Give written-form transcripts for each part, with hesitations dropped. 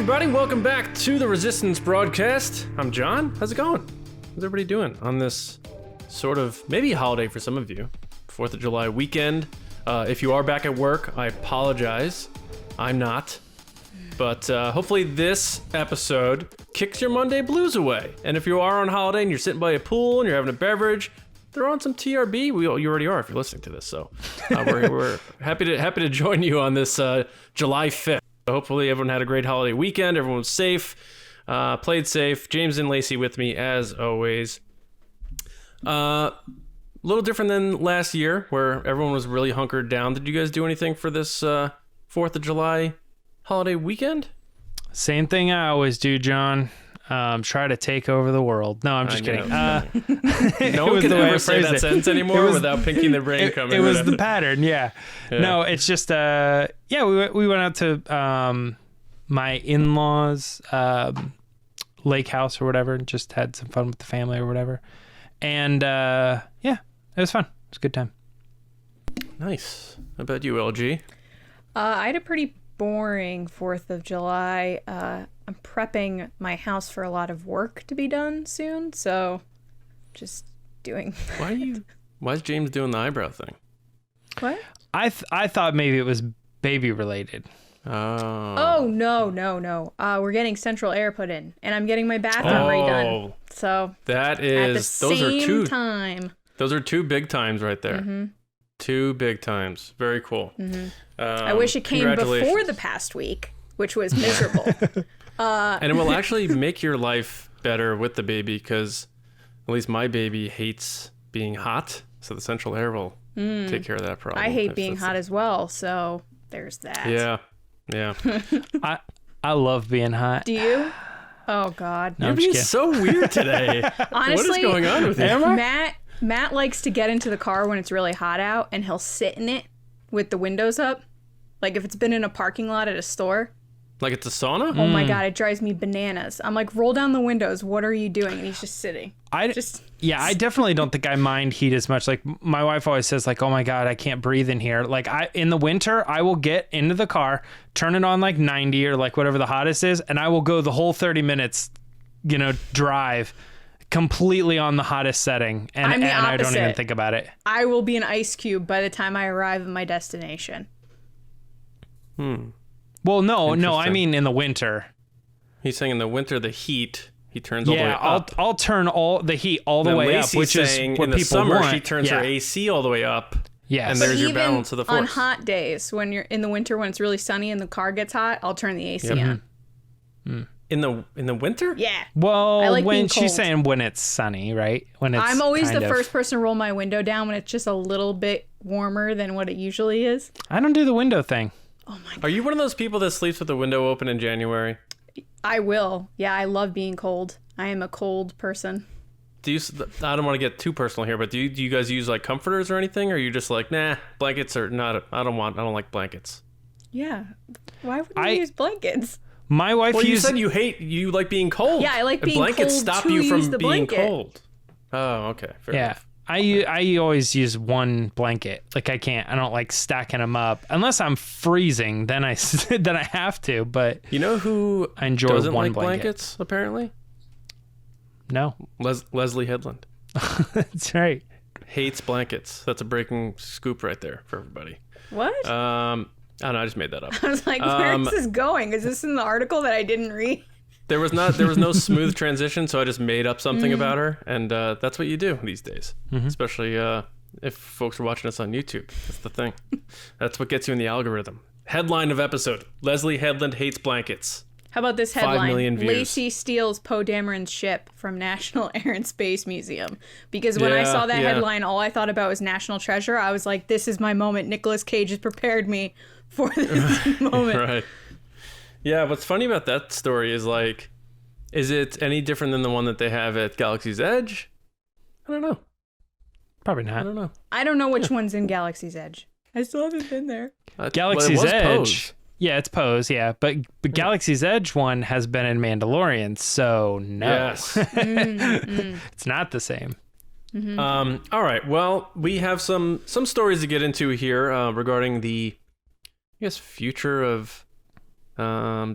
everybody, welcome back to the Resistance broadcast. I'm John. How's it going? How's everybody doing on this sort of maybe holiday for some of you, 4th of July weekend? If you are back at work, I apologize. I'm not. But hopefully this episode kicks your Monday blues away. And if you are on holiday and you're sitting by a pool and you're having a beverage, throw on some TRB. You already are if you're listening to this. So we're happy to join you on this July 5th. Hopefully everyone had a great holiday weekend. Everyone was safe, played safe. James and Lacey with me as always. A little different than last year where everyone was really hunkered down. Did you guys do anything for this 4th of July holiday weekend? Same thing I always do, John. Try to take over the world. No, I'm just kidding. No one can ever say that sentence anymore without pinking the brain coming. It was the pattern, yeah. No, it's just, we went out to my in-laws' lake house or whatever, and just had some fun with the family or whatever. And, it was fun. It was a good time. Nice. How about you, LG? I had a pretty boring 4th of July. I'm prepping my house for a lot of work to be done soon, so just doing that. Why is James doing the eyebrow thing? What? I thought maybe it was baby related. Oh, no. We're getting central air put in, and I'm getting my bathroom redone. So that is, those are two big times right there. Mm-hmm. Two big times. Very cool. Mm-hmm. I wish it came before the past week, which was miserable. And it will actually make your life better with the baby, because at least my baby hates being hot, so the central air will take care of that problem. I hate being hot as well, so there's that. Yeah. I love being hot. Do you? Oh, God. No, you're being so weird today. Honestly, what is going on with you? Matt likes to get into the car when it's really hot out, and he'll sit in it with the windows up. Like if it's been in a parking lot at a store. Like it's a sauna? Oh my God, it drives me bananas. I'm like, roll down the windows. What are you doing? And he's just sitting. I definitely don't think I mind heat as much. Like my wife always says, like, oh my God, I can't breathe in here. Like in the winter, I will get into the car, turn it on like 90 or like whatever the hottest is, and I will go the whole 30 minutes, drive completely on the hottest setting. And I don't even think about it. I will be an ice cube by the time I arrive at my destination. Well, no, I mean in the winter. He's saying in the winter, the heat, he turns all the way up. I'll turn all the heat all the way up, which is what in the people summer, want. she turns her AC all the way up. Yes. And there's your balance of the force. On hot days, when you're in the winter, when it's really sunny and the car gets hot, I'll turn the AC on. In the winter? Yeah. Well, like when she's saying when it's sunny, right? When it's I'm always the first person to roll my window down when it's just a little bit warmer than what it usually is. I don't do the window thing. Oh my God. Are you one of those people that sleeps with the window open in January? I will. Yeah, I love being cold. I am a cold person. I don't want to get too personal here, but do you guys use like comforters or anything? Or are you just like, nah, blankets are not, I don't like blankets. Yeah. Why would we use blankets? My wife you said you like being cold. Yeah, I like being cold. Blankets stop you from being cold. Oh, okay. Fair enough. I always use one blanket. Like I don't like stacking them up unless I'm freezing. Then I have to. But you know who I enjoy doesn't one like blanket. blankets? Apparently, no. Leslye Headland. That's right. Hates blankets. That's a breaking scoop right there for everybody. What? I don't know. I just made that up. I was like, where is this going? Is this in the article that I didn't read? There was no smooth transition, so I just made up something about her, and that's what you do these days, especially if folks are watching us on YouTube. That's the thing. That's what gets you in the algorithm. Headline of episode: Leslye Headland hates blankets. How about this headline? 5 million views. Lacey steals Poe Dameron's ship from National Air and Space Museum. Because when I saw that headline, all I thought about was National Treasure. I was like, this is my moment. Nicolas Cage has prepared me for this moment. Right. Yeah, what's funny about that story is like, is it any different than the one that they have at Galaxy's Edge? I don't know. Probably not. I don't know. I don't know which one's in Galaxy's Edge. I still haven't been there. Galaxy's Edge. Pose. Yeah, it's Pose, yeah. But Galaxy's Edge one has been in Mandalorian, so no. Yes. It's not the same. All right. Well, we have some stories to get into here regarding the, I guess, future of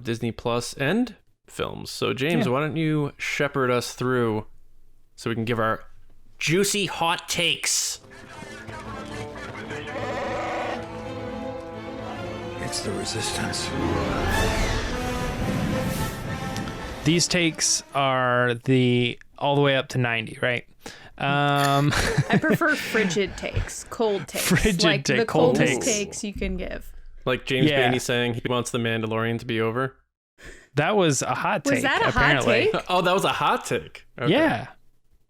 Disney Plus and films. So James, why don't you shepherd us through so we can give our juicy hot takes. It's the Resistance. These takes are all the way up to 90, right? I prefer frigid takes, cold takes. Frigid the cold coldest takes. takes you can give. Like James Baney saying he wants the Mandalorian to be over. That was a hot take. Was that a apparently. hot take? Oh, that was a hot take. Okay. Yeah,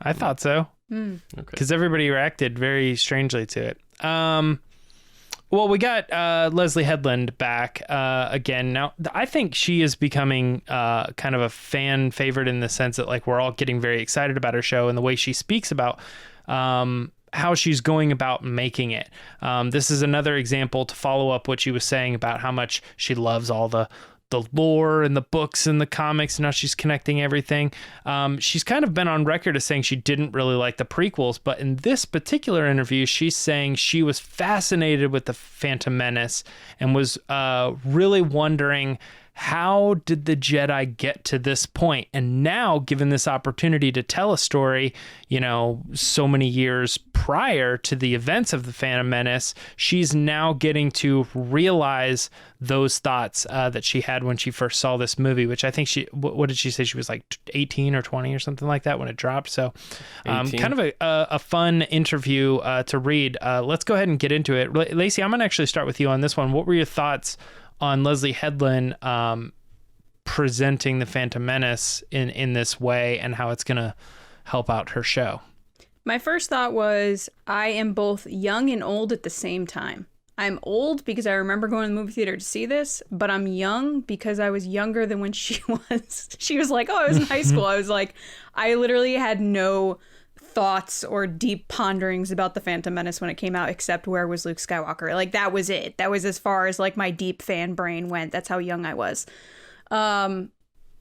I thought so. Because everybody reacted very strangely to it. Well, we got Leslye Headland back again. Now, I think she is becoming kind of a fan favorite in the sense that like we're all getting very excited about her show and the way she speaks about how she's going about making it. This is another example to follow up what she was saying about how much she loves all the lore and the books and the comics and how she's connecting everything. She's kind of been on record as saying she didn't really like the prequels, but in this particular interview, she's saying she was fascinated with the Phantom Menace and was really wondering how did the Jedi get to this point? And now, given this opportunity to tell a story, you know, so many years prior to the events of the Phantom Menace, she's now getting to realize those thoughts that she had when she first saw this movie, which I think what did she say? She was like 18 or 20 or something like that when it dropped. So kind of a fun interview to read. Let's go ahead and get into it. Lacey, I'm going to actually start with you on this one. What were your thoughts on Leslye Headland presenting the Phantom Menace in this way and how it's going to help out her show? My first thought was I am both young and old at the same time. I'm old because I remember going to the movie theater to see this, but I'm young because I was younger than when she was. She was like, oh, I was in high school. I was like, I literally had no thoughts or deep ponderings about the Phantom Menace when it came out, except where was Luke Skywalker. Like that was it. That was as far as like my deep fan brain went. That's how young I was. I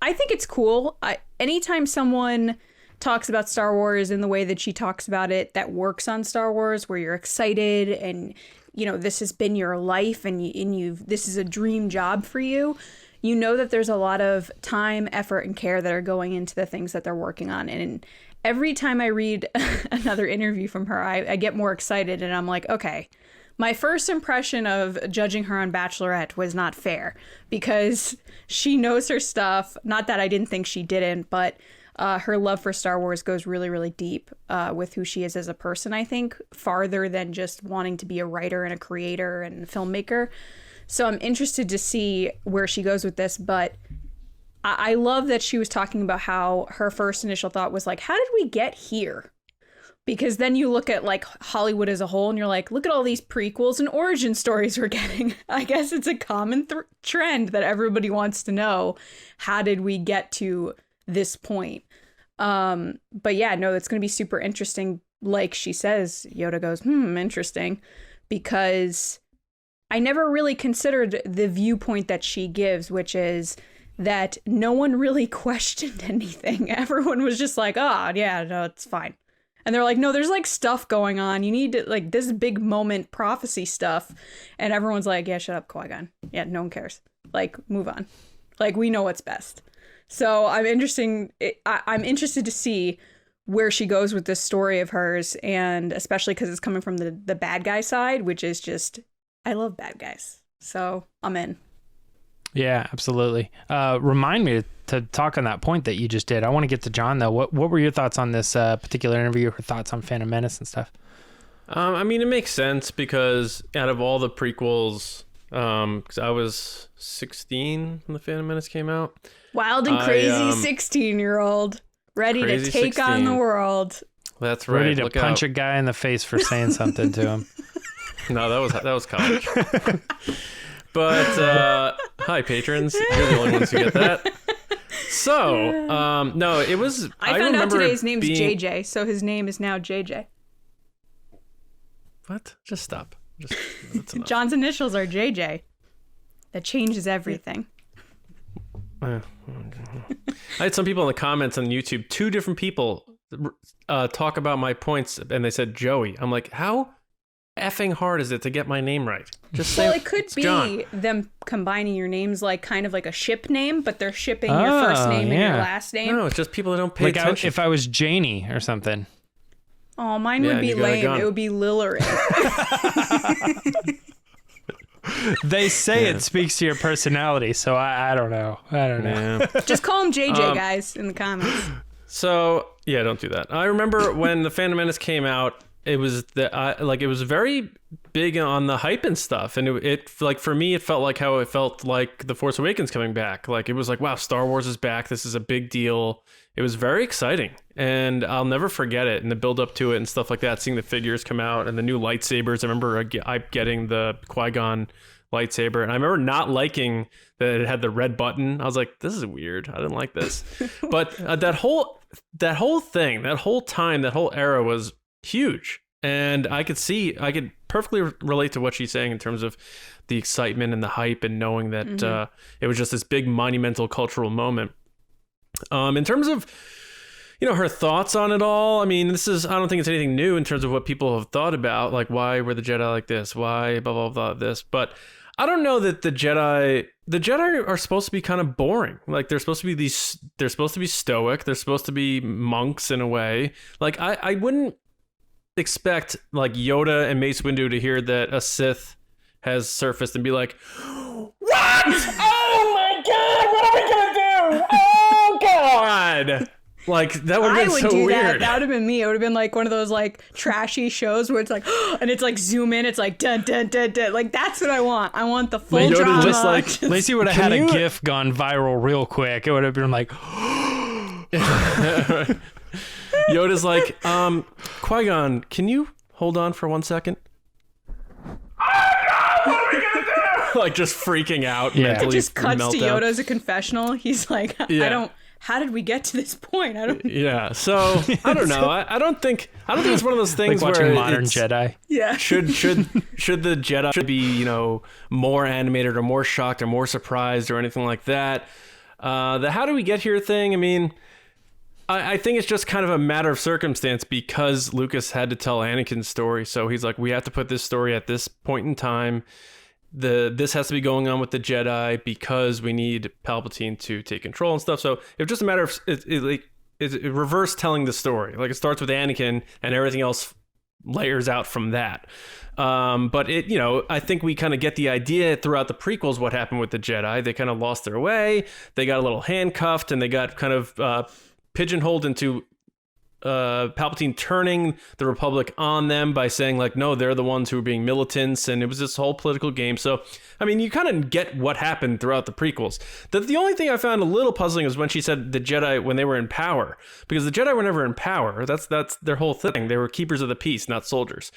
think it's cool. Anytime someone talks about Star Wars in the way that she talks about it, that works on Star Wars, where you're excited and you know this has been your life and this is a dream job for you. You know that there's a lot of time, effort, and care that are going into the things that they're working on. And every time I read another interview from her, I get more excited and I'm like, okay, my first impression of judging her on Bachelorette was not fair because she knows her stuff. Not that I didn't think she didn't, but her love for Star Wars goes really, really deep with who she is as a person, I think, farther than just wanting to be a writer and a creator and a filmmaker. So I'm interested to see where she goes with this, but I love that she was talking about how her first initial thought was like, how did we get here? Because then you look at like Hollywood as a whole and you're like, look at all these prequels and origin stories we're getting. I guess it's a common trend that everybody wants to know. How did we get to this point? But yeah, no, it's going to be super interesting. Like she says, Yoda goes, interesting, because I never really considered the viewpoint that she gives, which is that no one really questioned anything. Everyone was just like, oh, yeah, no, it's fine. And they're like, no, there's like stuff going on. You need to like this big moment prophecy stuff. And everyone's like, yeah, shut up, Qui-Gon. Yeah, no one cares. Like, move on. Like, we know what's best. So I'm interested to see where she goes with this story of hers. And especially because it's coming from the bad guy side, which is just, I love bad guys. So I'm in. Yeah, absolutely. Remind me to talk on that point that you just did. I want to get to John, though. What were your thoughts on this particular interview, her thoughts on Phantom Menace and stuff? I mean, it makes sense because out of all the prequels, because I was 16 when the Phantom Menace came out. Wild and crazy 16-year-old. Ready to take 16. on the world. That's right. Ready to punch a guy in the face for saying something to him. No, that was college. But hi, patrons. You're the only ones who get that. So, no, it was. I found out today's name's JJ, so his name is now JJ. What? Just stop. John's initials are JJ. That changes everything. I had some people in the comments on YouTube, 2 different people talk about my points, and they said Joey. I'm like, how effing hard is it to get my name right? Just say Well, it could be John. them combining your names like kind of like a ship name, but they're shipping your first name and your last name. No, it's just people that don't pay attention. If I was Janie or something. Oh, mine Yeah, would be you got a lame. gun. It would be Lilleran. They say it speaks to your personality, so I don't know. I don't know. Yeah. Just call him JJ, guys, in the comments. So yeah, don't do that. I remember when the Phantom Menace came out, it was it was very big on the hype and stuff, and it like for me, it felt like how it felt like The Force Awakens coming back. Like it was like, wow, Star Wars is back. This is a big deal. It was very exciting, and I'll never forget it. And the build up to it and stuff like that. Seeing the figures come out and the new lightsabers. I remember I getting the Qui-Gon lightsaber, and I remember not liking that it had the red button. I was like, this is weird. I didn't like this. But that whole thing, that whole time, that whole era was huge. And I could perfectly relate to what she's saying in terms of the excitement and the hype and knowing that it was just this big monumental cultural moment. In terms of, her thoughts on it all, I mean, I don't think it's anything new in terms of what people have thought about, like why were the Jedi like this? Why blah, blah, blah, this. But I don't know that the Jedi are supposed to be kind of boring. Like they're supposed to be stoic. They're supposed to be monks in a way. Like I wouldn't expect like Yoda and Mace Windu to hear that a Sith has surfaced and be like, what? Oh my God, what are we gonna do? Oh God. Like that would have been so weird. That would have been me. It would have been like one of those like trashy shows where it's like, and it's like zoom in. It's like dun dun dun dun. Like that's what I want. I want the full Yoda drama. just like Lacey would have had a GIF gone viral real quick. It would have been like, Yoda's like, Qui-Gon, can you hold on for 1 second? Oh no! What are we gonna do? Like just freaking out. Yeah. Mentally it just cuts to meltdown. Yoda as a confessional. He's like, Yeah. How did we get to this point? I don't. Yeah. So I don't know. I don't think it's one of those things like watching where Modern it's, Jedi. Yeah. Should the Jedi be more animated or more shocked or more surprised or anything like that? The how do we get here thing? I mean, I think it's just kind of a matter of circumstance because Lucas had to tell Anakin's story, so he's like, we have to put this story at this point in time. This has to be going on with the Jedi because we need Palpatine to take control and stuff. So it's just a matter of it's reverse telling the story. Like it starts with Anakin and everything else layers out from that. But I think we kind of get the idea throughout the prequels what happened with the Jedi. They kind of lost their way. They got a little handcuffed and they got kind of pigeonholed into Palpatine turning the Republic on them by saying like, no, they're the ones who were being militants, and it was this whole political game. So, I mean, you kind of get what happened throughout the prequels. The only thing I found a little puzzling is when she said the Jedi when they were in power, because the Jedi were never in power. That's their whole thing. They were keepers of the peace, not soldiers.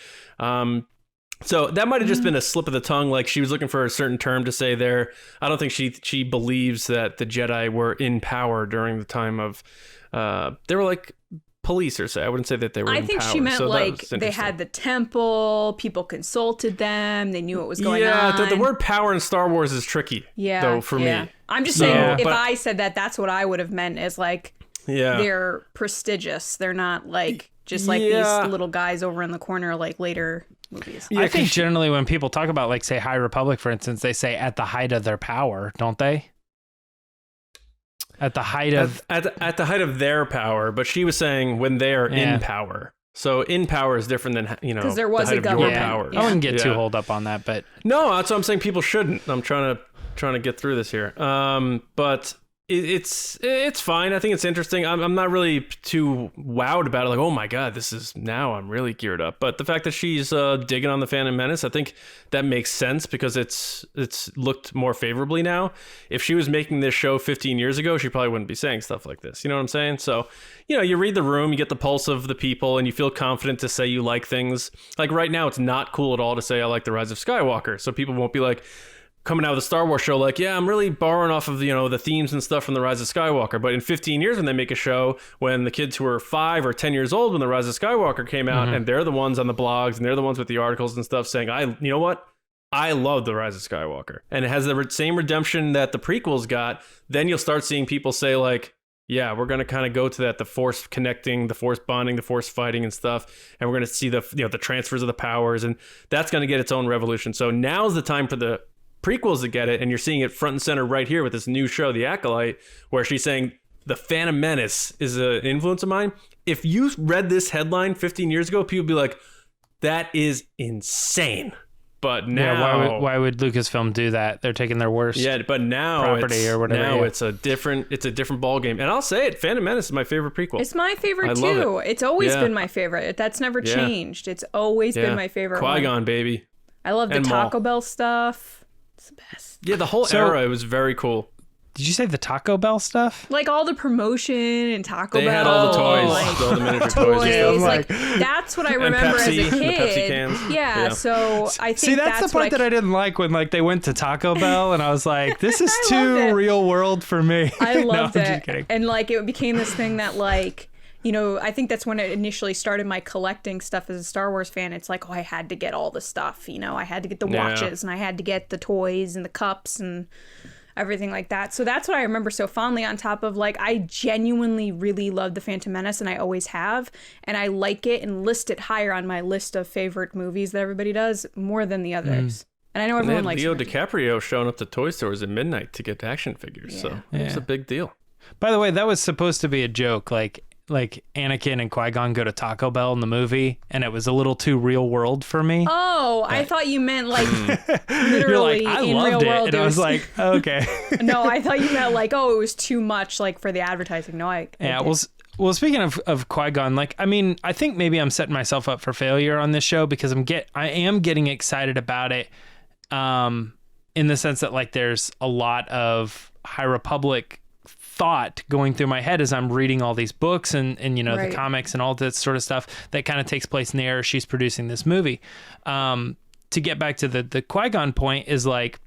So that might have just been a slip of the tongue. Like she was looking for a certain term to say there. I don't think she believes that the Jedi were in power during the time of, they were like police or say. I wouldn't say that they were in power. I think she meant so like they had the temple, people consulted them, they knew what was going on. Yeah, the word power in Star Wars is tricky, though, for me. I'm just saying, if I said that, that's what I would have meant as like, they're prestigious. They're not like, just like these little guys over in the corner like later movies. Yeah, I think generally when people talk about like, say, High Republic, for instance, they say at the height of their power, don't they? At the height of at the height of their power, but she was saying when they are in power. So in power is different than because there was the height a of your government. power. I wouldn't get too hold up on that, but no, that's what I'm saying. People shouldn't. I'm trying to get through this here. But it's fine. I think it's interesting. I'm not really too wowed about it. Like, oh my God, I'm really geared up. But the fact that she's digging on the Phantom Menace, I think that makes sense because it's looked more favorably now. If she was making this show 15 years ago, she probably wouldn't be saying stuff like this. You know what I'm saying? So, you read the room, you get the pulse of the people, and you feel confident to say you like things. Like right now, it's not cool at all to say I like The Rise of Skywalker. So people won't be like, coming out of the Star Wars show, like, yeah, I'm really borrowing off of, the themes and stuff from The Rise of Skywalker. But in 15 years, when they make a show, when the kids who were 5 or 10 years old when The Rise of Skywalker came out, and they're the ones on the blogs, and they're the ones with the articles and stuff saying, you know what? I love The Rise of Skywalker. And it has the same redemption that the prequels got. Then you'll start seeing people say, like, yeah, we're going to kind of go to that, the Force connecting, the Force bonding, the Force fighting and stuff. And we're going to see the transfers of the powers. And that's going to get its own revolution. So now's the time for the prequels to get it. And you're seeing it front and center right here with this new show, The Acolyte, where she's saying the Phantom Menace is an influence of mine. If you read this headline 15 years ago, people would be like, that is insane. But now, why would Lucasfilm do that? They're taking their worst but now property or whatever. Now it's a different ball game. And I'll say it, Phantom Menace is my favorite prequel. It's my favorite too. It's always been my favorite. That's never changed. It's always been my favorite. Qui-Gon, baby. I love the Taco Bell stuff. It's the best. Yeah, the whole era, it was very cool. Did you say the Taco Bell stuff? Like all the promotion and Taco Bell. They had all the toys, all the miniature toys. Yeah, like that's what I remember as a kid. The Pepsi cans. Yeah, so I think that's the part that I didn't like when like they went to Taco Bell and I was like, this is too real world for me. I loved it. And like it became this thing that like, you know, I think that's when it initially started my collecting stuff as a Star Wars fan. It's like, oh, I had to get all the stuff, you know, I had to get the watches and I had to get the toys and the cups and everything like that. So that's what I remember so fondly, on top of like, I genuinely really love The Phantom Menace and I always have. And I like it and list it higher on my list of favorite movies that everybody does more than the others. And I know everyone likes Leo DiCaprio showing up to toy stores at midnight to get action figures. So it's a big deal. By the way, that was supposed to be a joke. Like Anakin and Qui-Gon go to Taco Bell in the movie, and it was a little too real world for me. Oh, I thought you meant like literally I in loved real world. And I was like, oh, okay. No, I thought you meant like, oh, it was too much like for the advertising. No, I Well, speaking of Qui-Gon, like, I mean, I think maybe I'm setting myself up for failure on this show because I am getting excited about it, in the sense that like there's a lot of High Republic thought going through my head as I'm reading all these books and you know the comics and all that sort of stuff that kind of takes place in the era she's producing this movie. To get back to the Qui-Gon point is like,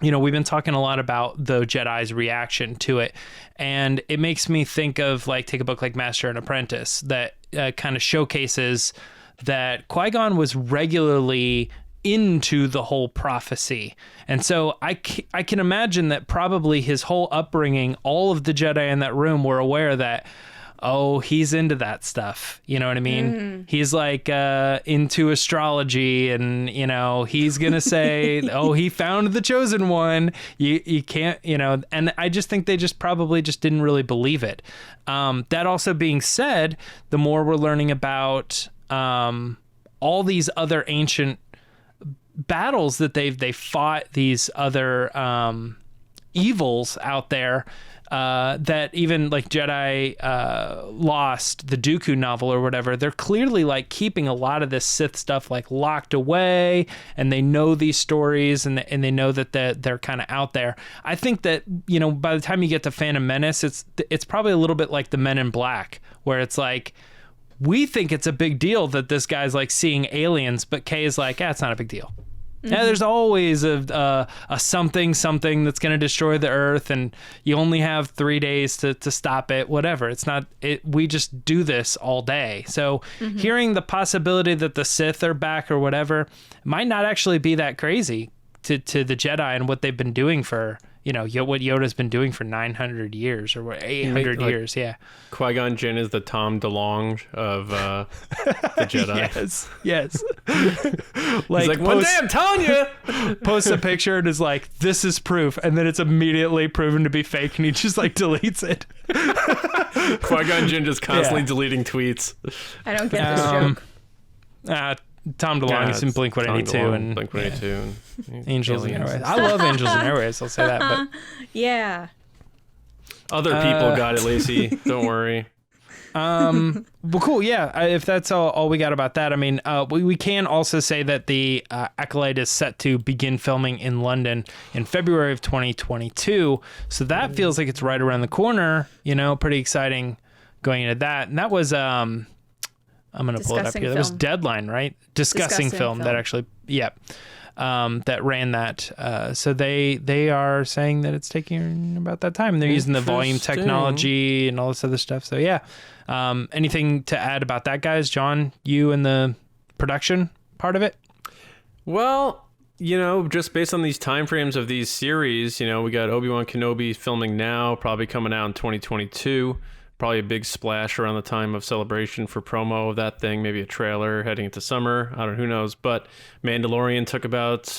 you know, we've been talking a lot about the Jedi's reaction to it, and it makes me think of like, take a book like Master and Apprentice that kind of showcases that Qui-Gon was regularly into the whole prophecy. And so I can imagine that probably his whole upbringing, all of the Jedi in that room were aware that, oh, he's into that stuff. You know what I mean? He's like into astrology, and, you know, he's going to say, oh, he found the chosen one. You can't, you know, and I just think they just probably just didn't really believe it. That also being said, the more we're learning about all these other ancient battles that they fought, these other evils out there, that even like Jedi Lost, the Dooku novel or whatever, they're clearly like keeping a lot of this Sith stuff like locked away, and they know these stories, and they know that they're kind of out there. I think that, you know, by the time you get to Phantom Menace, it's probably a little bit like the Men in Black, where it's like, we think it's a big deal that this guy's like seeing aliens, but Kay is like, it's not a big deal. Yeah, there's always a something that's going to destroy the Earth, and you only have 3 days to stop it, whatever. It's not it. We just do this all day. So hearing the possibility that the Sith are back or whatever might not actually be that crazy to the Jedi and what they've been doing for, you know, what Yoda's been doing for 900 years or what, 800 years. Yeah. Qui-Gon Jinn is the Tom DeLonge of the Jedi. Yes. Like, he's like, one day I'm telling you. Posts a picture and is like, this is proof. And then it's immediately proven to be fake, and he just like deletes it. Qui-Gon Jinn just constantly deleting tweets. I don't get this joke. Tom DeLonge is in Blink-182 and Blink-182 and Angels and Airways. I love Angels and Airways, I'll say that. But yeah. Other people got it, Lacey. Don't worry. Well, cool. Yeah, if that's all we got about that. I mean, we can also say that the Acolyte is set to begin filming in London in February of 2022. So that feels like it's right around the corner. You know, pretty exciting going into that. And that was I'm going to pull it up here. That was Deadline, right? Discussing film. That actually, that ran that. So they are saying that it's taking about that time. They're using the volume technology and all this other stuff. So yeah. Anything to add about that, guys? John, you and the production part of it? Well, you know, just based on these time frames of these series, you know, we got Obi-Wan Kenobi filming now, probably coming out in 2022. Probably a big splash around the time of Celebration for promo of that thing, maybe a trailer heading into summer. I don't know, who knows. But Mandalorian took about,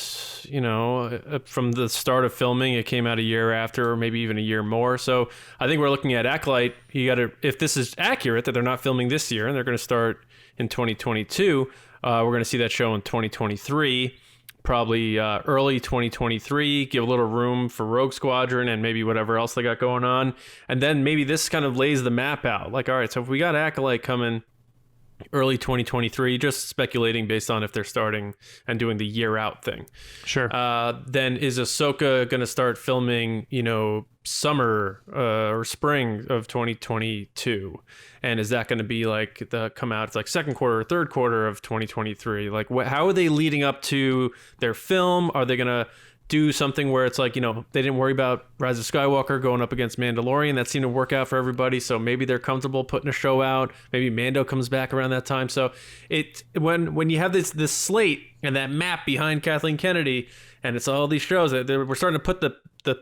you know, from the start of filming, it came out a year after, or maybe even a year more. So I think we're looking at Acolyte. You got to, if this is accurate that they're not filming this year and they're going to start in 2022, we're going to see that show in 2023. Probably early 2023, give a little room for Rogue Squadron and maybe whatever else they got going on. And then maybe this kind of lays the map out. Like, all right, so if we got Acolyte coming early 2023, just speculating based on if they're starting and doing the year out thing. Sure. Then is Ahsoka going to start filming, you know, summer or spring of 2022? And is that going to be like come out? It's like second quarter or third quarter of 2023. Like, how are they leading up to their film? Are they going to do something where it's like, you know, they didn't worry about Rise of Skywalker going up against Mandalorian? That seemed to work out for everybody. So maybe they're comfortable putting a show out. Maybe Mando comes back around that time. So when you have this slate and that map behind Kathleen Kennedy, and it's all these shows that we're starting to put the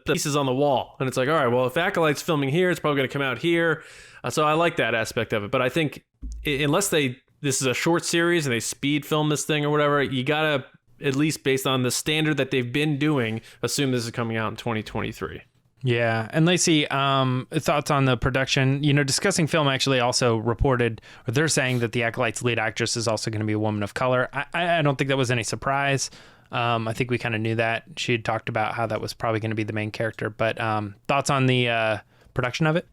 pieces on the wall, and it's like, all right, well, if Acolyte's filming here, it's probably going to come out here. So I like that aspect of it. But I think unless this is a short series and they speed film this thing or whatever, you gotta, at least based on the standard that they've been doing, assume this is coming out in 2023. Yeah. And Lacey, thoughts on the production? You know, Discussing Film actually also reported, or they're saying that the Acolyte's lead actress is also going to be a woman of color. I don't think that was any surprise. I think we kind of knew that. She had talked about how that was probably going to be the main character. But thoughts on the production of it?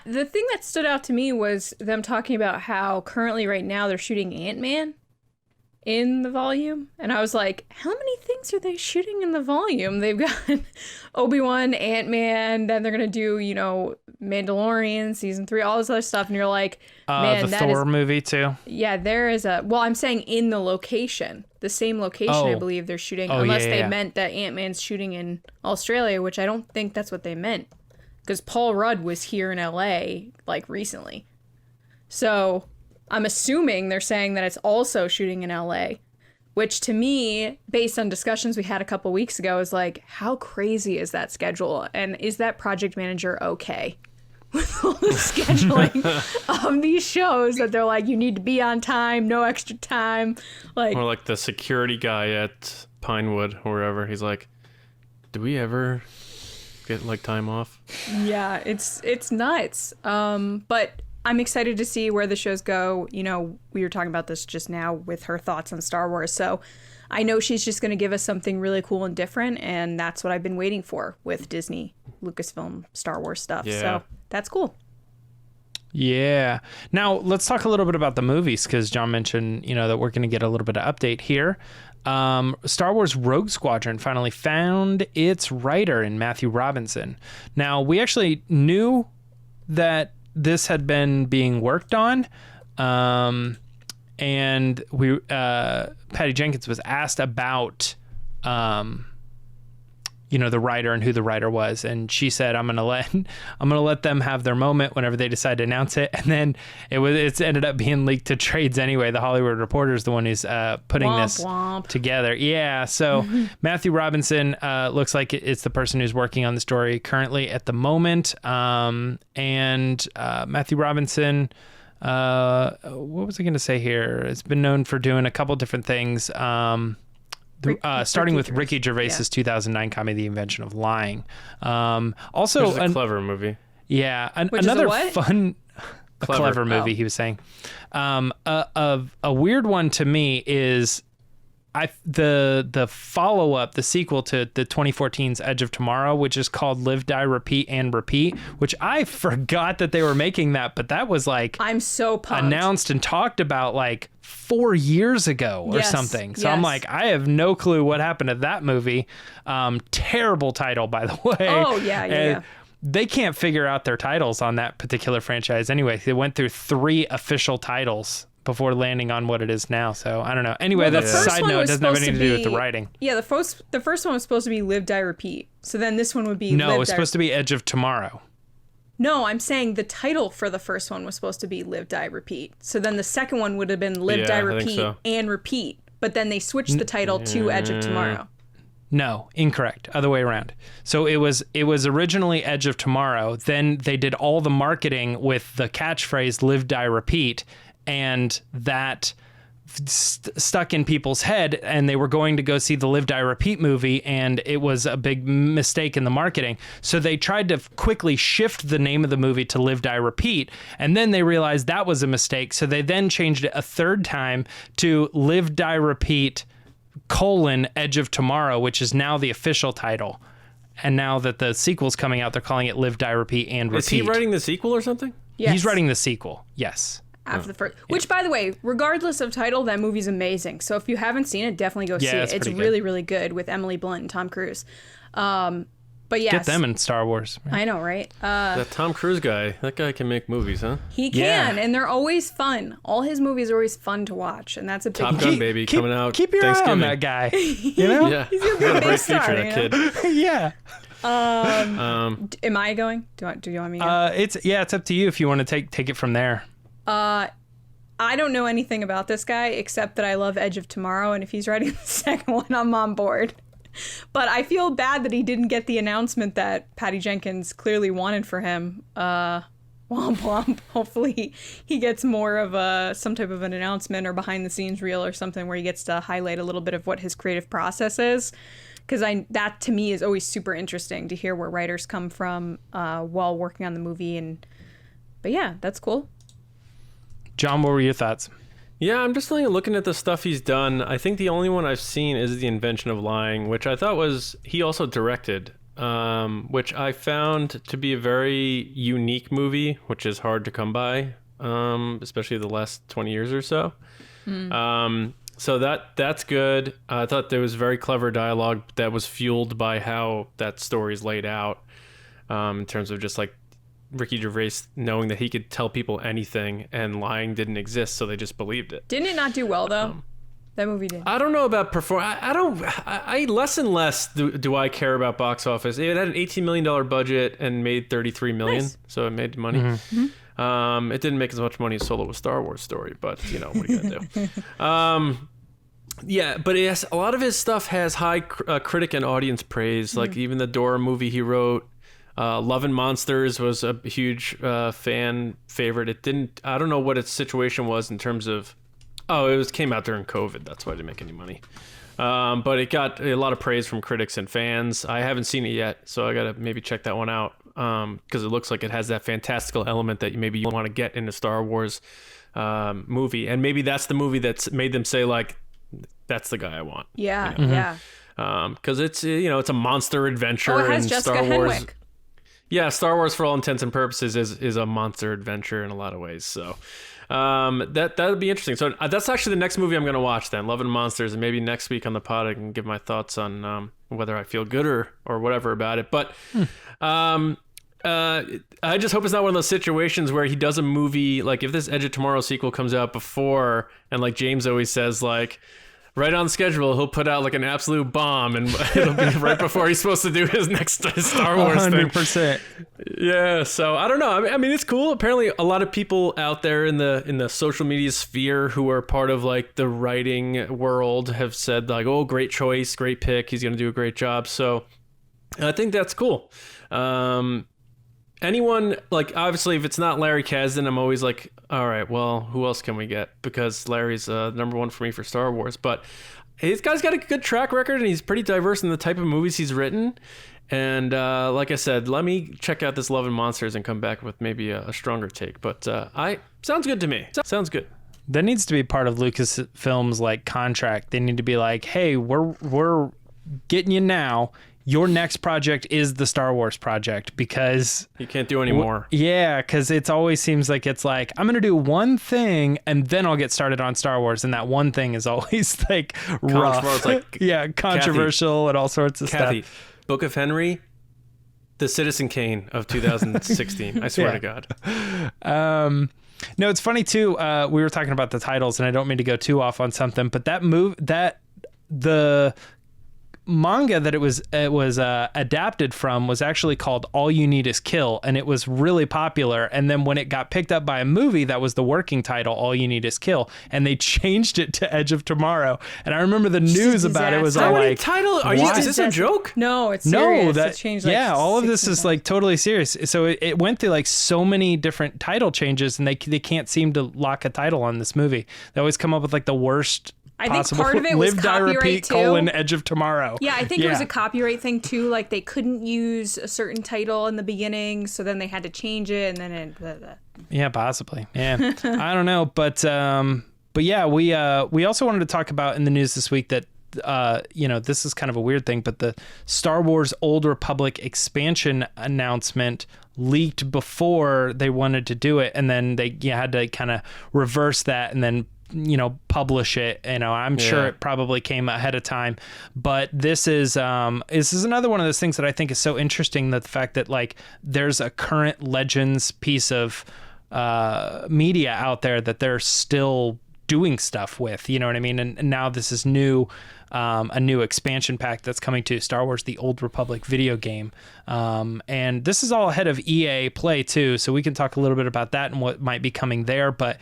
The thing that stood out to me was them talking about how currently right now they're shooting Ant-Man in the volume. And I was like, how many things are they shooting in the volume? They've got Obi-Wan, Ant-Man, then they're going to do, you know, Mandalorian, season 3, all this other stuff. And you're like, man, the Thor movie too. Yeah, there is I'm saying in the location, the same location, I believe they're shooting, unless they meant that Ant-Man's shooting in Australia, which I don't think that's what they meant. Because Paul Rudd was here in LA, like, recently. So I'm assuming they're saying that it's also shooting in LA, which to me, based on discussions we had a couple weeks ago, is like, how crazy is that schedule? And is that project manager okay with all the scheduling of these shows that they're like, you need to be on time, no extra time? Like, or like the security guy at Pinewood or wherever, he's like, do we ever get like time off? Yeah, it's nuts. But I'm excited to see where the shows go. You know, we were talking about this just now with her thoughts on Star Wars. So I know she's just going to give us something really cool and different. And that's what I've been waiting for with Disney, Lucasfilm, Star Wars stuff. Yeah. So that's cool. Yeah. Now let's talk a little bit about the movies, because John mentioned, you know, that we're going to get a little bit of update here. Star Wars Rogue Squadron finally found its writer in Matthew Robinson. Now, we actually knew that this had been being worked on, and Patty Jenkins was asked about you know, the writer and who the writer was, and she said, I'm gonna let them have their moment whenever they decide to announce it. And then it's ended up being leaked to trades anyway. The Hollywood Reporter is the one who's putting this together. Yeah, so Matthew Robinson looks like it's the person who's working on the story currently at the moment. And Matthew Robinson, what was I going to say here? It's been known for doing a couple different things. Starting with Ricky Gervais's 2009 comedy, The Invention of Lying. Also, which is a clever movie. Yeah, another fun, clever movie. He was saying. A weird one to me is the follow up, the sequel to the 2014's Edge of Tomorrow, which is called Live, Die, Repeat, and Repeat. Which I forgot that they were making that, but that was like I'm so pumped. Announced and talked about like 4 years ago or something. So I'm like, I have no clue what happened to that movie. Terrible title, by the way. Oh yeah. They can't figure out their titles on that particular franchise anyway. They went through 3 official titles before landing on what it is now. So I don't know. Anyway, that's a side note. It doesn't have anything to do with the writing. Yeah, the first one was supposed to be Live, Die, Repeat. So then this one would be No, it's supposed to be Edge of Tomorrow. No, I'm saying the title for the first one was supposed to be Live, Die, Repeat. So then the second one would have been Live, Die, Repeat, and Repeat. but then they switched the title to Edge of Tomorrow. No, incorrect. Other way around. So it was originally Edge of Tomorrow. Then they did all the marketing with the catchphrase "Live, Die, Repeat," and that stuck in people's head, and they were going to go see the Live, Die, Repeat movie, and it was a big mistake in the marketing. So they tried to quickly shift the name of the movie to Live, Die, Repeat, and then they realized that was a mistake. So they then changed it a third time to Live, Die, Repeat, Edge of Tomorrow, which is now the official title. And now that the sequel's coming out, they're calling it Live, Die, Repeat, and Repeat. Is he writing the sequel or something? Yes. He's writing the sequel, yes. After the first, which, by the way, regardless of title, that movie's amazing. So if you haven't seen it, definitely go see it. It's really, really good with Emily Blunt and Tom Cruise. But yes, get them in Star Wars. Man. I know, right? That Tom Cruise guy, that guy can make movies, huh? He can, and they're always fun. All his movies are always fun to watch, and that's a big Top Gun, baby, coming out. Keep your eye on that guy. You know? Yeah, he's gonna be a big star, future, that kid. Yeah. Am I going? Do you want me to go? It's up to you if you want to take it from there. I don't know anything about this guy except that I love Edge of Tomorrow, and if he's writing the second one, I'm on board. But I feel bad that he didn't get the announcement that Patty Jenkins clearly wanted for him. Womp womp. Hopefully he gets more of some type of an announcement or behind the scenes reel or something where he gets to highlight a little bit of what his creative process is. Because that to me is always super interesting to hear where writers come from while working on the movie. But yeah, that's cool. John, what were your thoughts? Yeah, I'm just looking at the stuff he's done. I think the only one I've seen is The Invention of Lying, which I thought he also directed, which I found to be a very unique movie, which is hard to come by, especially the last 20 years or so. So that's good. I thought there was very clever dialogue that was fueled by how that story is laid out, in terms of just like Ricky Gervais knowing that he could tell people anything and lying didn't exist, so they just believed it. Didn't it not do well though? That movie did. I don't know about I less and less do I care about box office. It had an $18 million budget and made $33 million, so it made money. It didn't make as much money as Solo: A Star Wars Story, but what are you gonna do? Yeah, but yes, a lot of his stuff has high critic and audience praise. Like even the Dora movie he wrote. Love and Monsters was a huge fan favorite. I don't know what its situation was in terms of, came out during COVID. That's why it didn't make any money. But it got a lot of praise from critics and fans. I haven't seen it yet, so I got to maybe check that one out because it looks like it has that fantastical element that you want to get in a Star Wars movie. And maybe that's the movie that's made them say, like, that's the guy I want. Yeah, yeah. Because it's, it's a monster adventure. Oh, it has and Jessica Star Wars. Henwick. Yeah, Star Wars, for all intents and purposes, is a monster adventure in a lot of ways. So that would be interesting. So that's actually the next movie I'm going to watch then, Love and Monsters. And maybe next week on the pod I can give my thoughts on whether I feel good or whatever about it. But I just hope it's not one of those situations where he does a movie, like if this Edge of Tomorrow sequel comes out before, and like James always says, like, right on schedule, he'll put out like an absolute bomb, and it'll be right before he's supposed to do his next Star Wars 100%. thing. Yeah, so I don't know. I mean, it's cool. Apparently, a lot of people out there in the social media sphere who are part of like the writing world have said like, "Oh, great choice, great pick. He's going to do a great job." So I think that's cool. Anyone, like, obviously, if it's not Larry Kasdan, I'm always like, all right, well, who else can we get? Because Larry's number one for me for Star Wars. But this guy's got a good track record, and he's pretty diverse in the type of movies he's written. And like I said, let me check out this Love and Monsters and come back with maybe a stronger take. But sounds good to me. Sounds good. That needs to be part of Lucasfilm's like contract. They need to be like, hey, we're getting you now. Your next project is the Star Wars project, because you can't do any more. Yeah, because it always seems like it's like, I'm going to do one thing and then I'll get started on Star Wars. And that one thing is always like rough. Like, yeah, controversial and all sorts of stuff. Book of Henry, the Citizen Kane of 2016. I swear to God. No, it's funny too. We were talking about the titles, and I don't mean to go too off on something, but manga that it was adapted from was actually called All You Need Is Kill, and it was really popular. And then when it got picked up by a movie, that was the working title, All You Need Is Kill, and they changed it to Edge of Tomorrow. And I remember the news about it was all like, is this a joke? No, it's serious. No, it changed like all of this 16 is like totally serious. So it went through like so many different title changes, and they can't seem to lock a title on this movie. They always come up with like the worst I think possible. part of it was Live, Die, copyright Repeat, too. Edge of Tomorrow. Yeah, I think it was a copyright thing too. Like they couldn't use a certain title in the beginning, so then they had to change it, and then it. Yeah, possibly. Yeah, I don't know, but yeah, we also wanted to talk about in the news this week that this is kind of a weird thing, but the Star Wars Old Republic expansion announcement leaked before they wanted to do it, and then they had to kind of reverse that and then publish it. I'm sure it probably came ahead of time, but this is another one of those things that I think is so interesting, that the fact that like there's a current Legends piece of media out there that they're still doing stuff with, you know what I mean? And now this is new, a new expansion pack that's coming to Star Wars: The Old Republic video game. And this is all ahead of EA Play too, so we can talk a little bit about that and what might be coming there. But,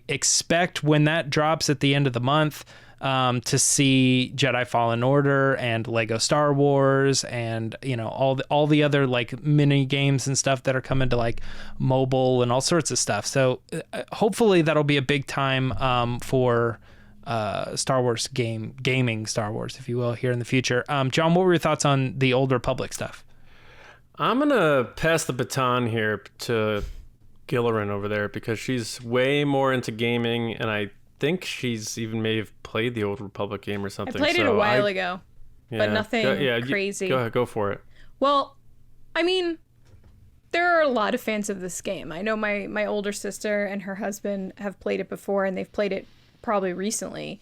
expect when that drops at the end of the month, to see Jedi Fallen Order and Lego Star Wars and, all the other like mini games and stuff that are coming to like mobile and all sorts of stuff. So hopefully that'll be a big time, for Star Wars gaming Star Wars, if you will, here in the future. John, what were your thoughts on the Old Republic stuff? I'm going to pass the baton here to Gilleran over there, because she's way more into gaming, and I think she's even may have played the Old Republic game or something. I played it a while ago, but nothing crazy. Go ahead, go for it. Well, I mean, there are a lot of fans of this game. I know my older sister and her husband have played it before, and they've played it probably recently,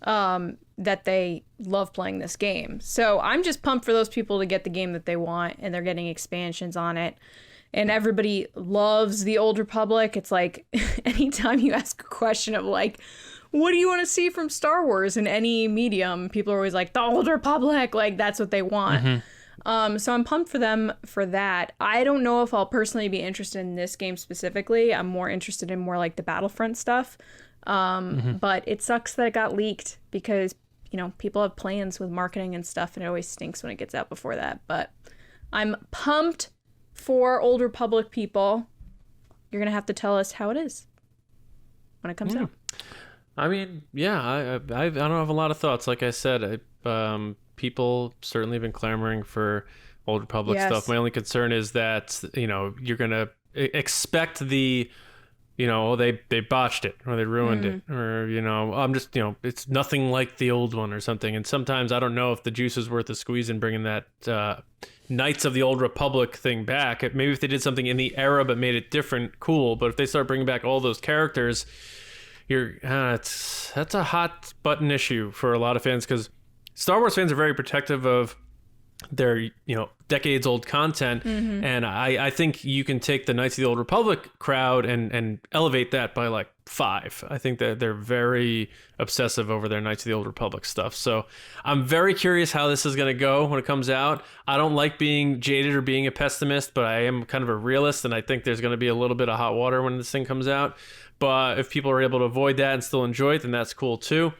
that they love playing this game. So I'm just pumped for those people to get the game that they want, and they're getting expansions on it. And everybody loves the Old Republic. It's like anytime you ask a question of like, what do you want to see from Star Wars in any medium? People are always like, the Old Republic. Like, that's what they want. Mm-hmm. So I'm pumped for them for that. I don't know if I'll personally be interested in this game specifically. I'm more interested in more like the Battlefront stuff. But it sucks that it got leaked because, people have plans with marketing and stuff, and it always stinks when it gets out before that. But I'm pumped for Old Republic people. You're gonna have to tell us how it is when it comes out. I mean, I don't have a lot of thoughts. Like I said, people certainly have been clamoring for Old Republic stuff. My only concern is that you're gonna expect the they botched it, or they ruined it, or I'm just it's nothing like the old one or something. And sometimes I don't know if the juice is worth the squeeze in bringing that Knights of the Old Republic thing back. Maybe if they did something in the era but made it different, cool. But if they start bringing back all those characters, that's a hot button issue for a lot of fans, because Star Wars fans are very protective of their decades old content, and I think you can take the Knights of the Old Republic crowd and elevate that by like 5. I think that they're very obsessive over their Knights of the Old Republic stuff. So I'm very curious how this is going to go when it comes out. I don't like being jaded or being a pessimist, but I am kind of a realist, and I think there's going to be a little bit of hot water when this thing comes out. But if people are able to avoid that and still enjoy it, then that's cool too.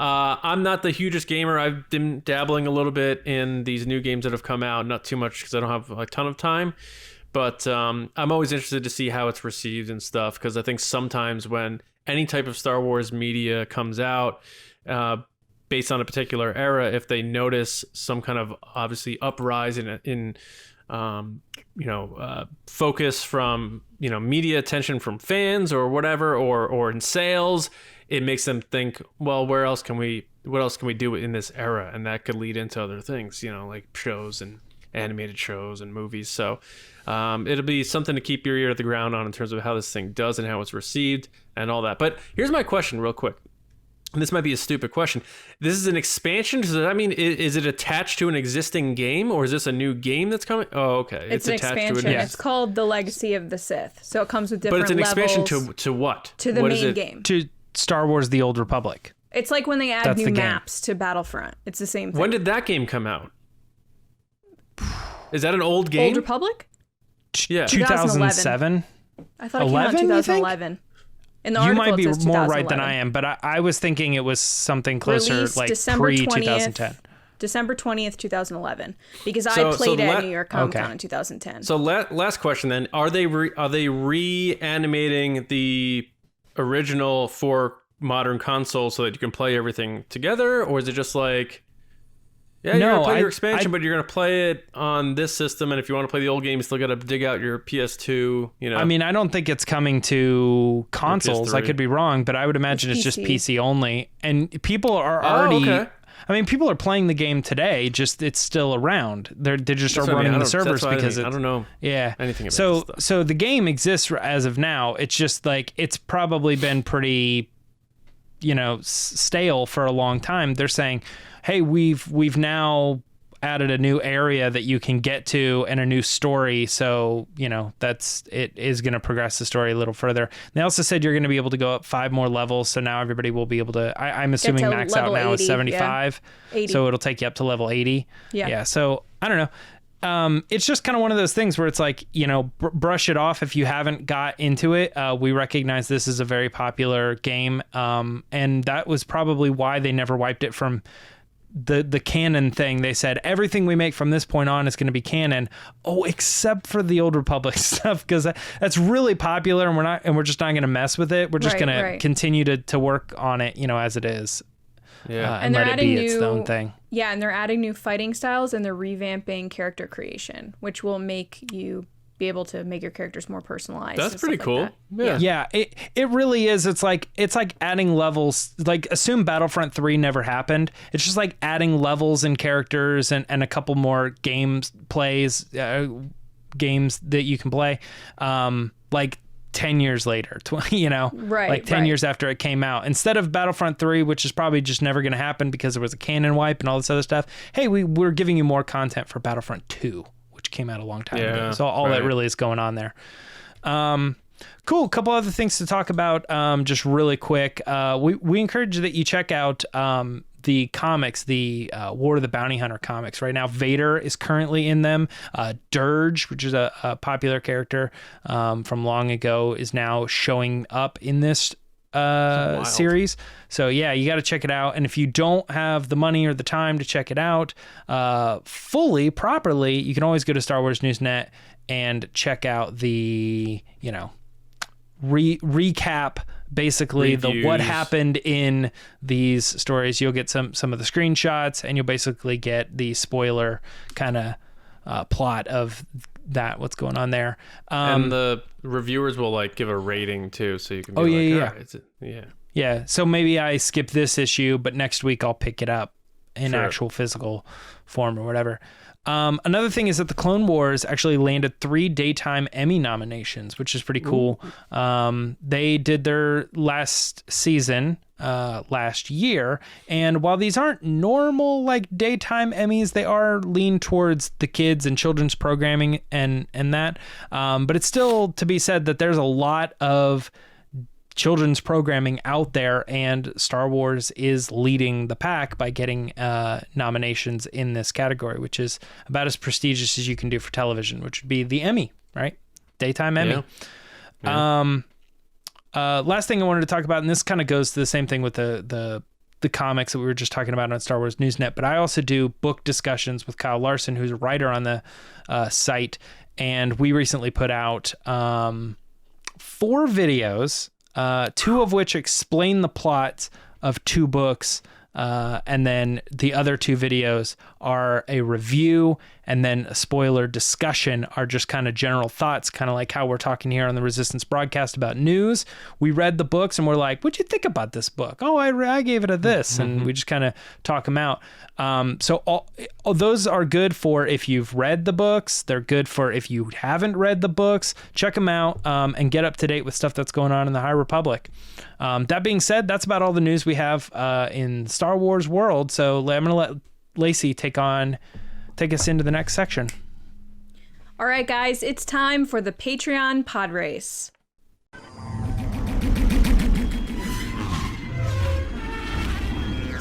I'm not the hugest gamer. I've been dabbling a little bit in these new games that have come out, not too much because I don't have a ton of time, but I'm always interested to see how it's received and stuff, because I think sometimes when any type of Star Wars media comes out based on a particular era, if they notice some kind of obviously uprise in focus from media attention from fans or whatever, or in sales, it makes them think, well, what else can we do in this era? And that could lead into other things, like shows and animated shows and movies. So it'll be something to keep your ear to the ground on in terms of how this thing does and how it's received and all that. But here's my question real quick. And this might be a stupid question. This is an expansion. Does that mean, is it attached to an existing game, or is this a new game that's coming? Oh, okay. It's an attached expansion. To It's called The Legacy of the Sith. So it comes with different levels. But it's an expansion to what? To the main game. To Star Wars: The Old Republic. It's like when they add That's new the game. maps to Battlefront. It's the same thing. When did that game come out? Is that an old game? Old Republic? Yeah. 2007. I thought it came out 11, in you think? 2011. In the You article, might be it says more right than 2011. I am, but I was thinking it was something closer, Released like December pre-2010. December 20th, 2011. Because So- I played so at la- New York Comic Con okay. in 2010. So last question then: Are they reanimating the original for modern consoles so that you can play everything together, or is it just like, yeah, you're gonna play your expansion, but you're gonna play it on this system, and if you want to play the old game, you still gotta dig out your PS2. You know, I mean, I don't think it's coming to consoles. I PS3. could be wrong, but I would imagine it's just PC. PC only. And people are already. okay. I mean, people are playing the game today. Just it's still around. They just are That's what I mean. running I the don't- servers that's why because I don't know yeah. anything about so this stuff. so the game exists as of now. It's just like it's probably been pretty, stale for a long time. They're saying, hey, we've now added a new area that you can get to and a new story, so it is going to progress the story a little further. They also said you're going to be able to go up 5 more levels, so now everybody will be able to I'm assuming to max out level now is 80, 75, yeah. 80. so it'll take you up to level 80. Yeah. So I don't know. It's just kind of one of those things where it's like, brush it off if you haven't got into it. We recognize this is a very popular game, and that was probably why they never wiped it from the canon thing. They said everything we make from this point on is going to be canon. Oh, except for the Old Republic stuff, because that's really popular, and we're just not going to mess with it. We're just Right, going right. to continue to work on it, as it is. Yeah. And they're let it adding be its new own thing. Yeah, and they're adding new fighting styles, and they're revamping character creation, which will make you be able to make your characters more personalized. That's and pretty stuff cool. like that. Yeah. Yeah, it really is. It's like adding levels. Like, assume Battlefront 3 never happened. It's just like adding levels and characters and a couple more games that you can play. Like 10 years later, Right, like 10 right. years after it came out, instead of Battlefront 3, which is probably just never going to happen because there was a canon wipe and all this other stuff. Hey, we're giving you more content for Battlefront 2, which came out a long time ago. So all that really is going on there. Cool. A couple other things to talk about, just really quick. We encourage that you check out the comics, the War of the Bounty Hunter comics. Right now, Vader is currently in them. Durge, which is a popular character from long ago, is now showing up in this series. So yeah, you got to check it out. And if you don't have the money or the time to check it out fully, properly, you can always go to Star Wars Newsnet and check out the, recap, basically the what happened in these stories. You'll get some of the screenshots, and you'll basically get the spoiler kind of plot of that, what's going on there. And the reviewers will like give a rating too, so you can be Yeah. So maybe I skip this issue, but next week I'll pick it up in actual physical form or whatever. Another thing is that the Clone Wars actually landed 3 daytime Emmy nominations, which is pretty cool. They did their last season last year, and while these aren't normal like daytime Emmys, they are leaned towards the kids and children's programming and that. But it's still to be said that there's a lot of children's programming out there, and Star Wars is leading the pack by getting nominations in this category, which is about as prestigious as you can do for television, which would be the Emmy, right? Daytime Emmy. Yeah. Last thing I wanted to talk about, and this kind of goes to the same thing with the comics that we were just talking about on Star Wars Newsnet, but I also do book discussions with Kyle Larson, who's a writer on the site, and we recently put out 4 videos, 2 of which explain the plot of 2 books, and then the other 2 videos are a review and then a spoiler discussion, are just kind of general thoughts, kind of like how we're talking here on the Resistance broadcast about news. We read the books and we're like, what'd you think about this book? Oh, I gave it a this, and we just kind of talk them out. So all those are good for if you've read the books. They're good for if you haven't read the books. Check them out and get up to date with stuff that's going on in the High Republic. That being said, that's about all the news we have in Star Wars world. So I'm going to let Lacey take us into the next section. All right, guys, it's time for the Patreon pod race.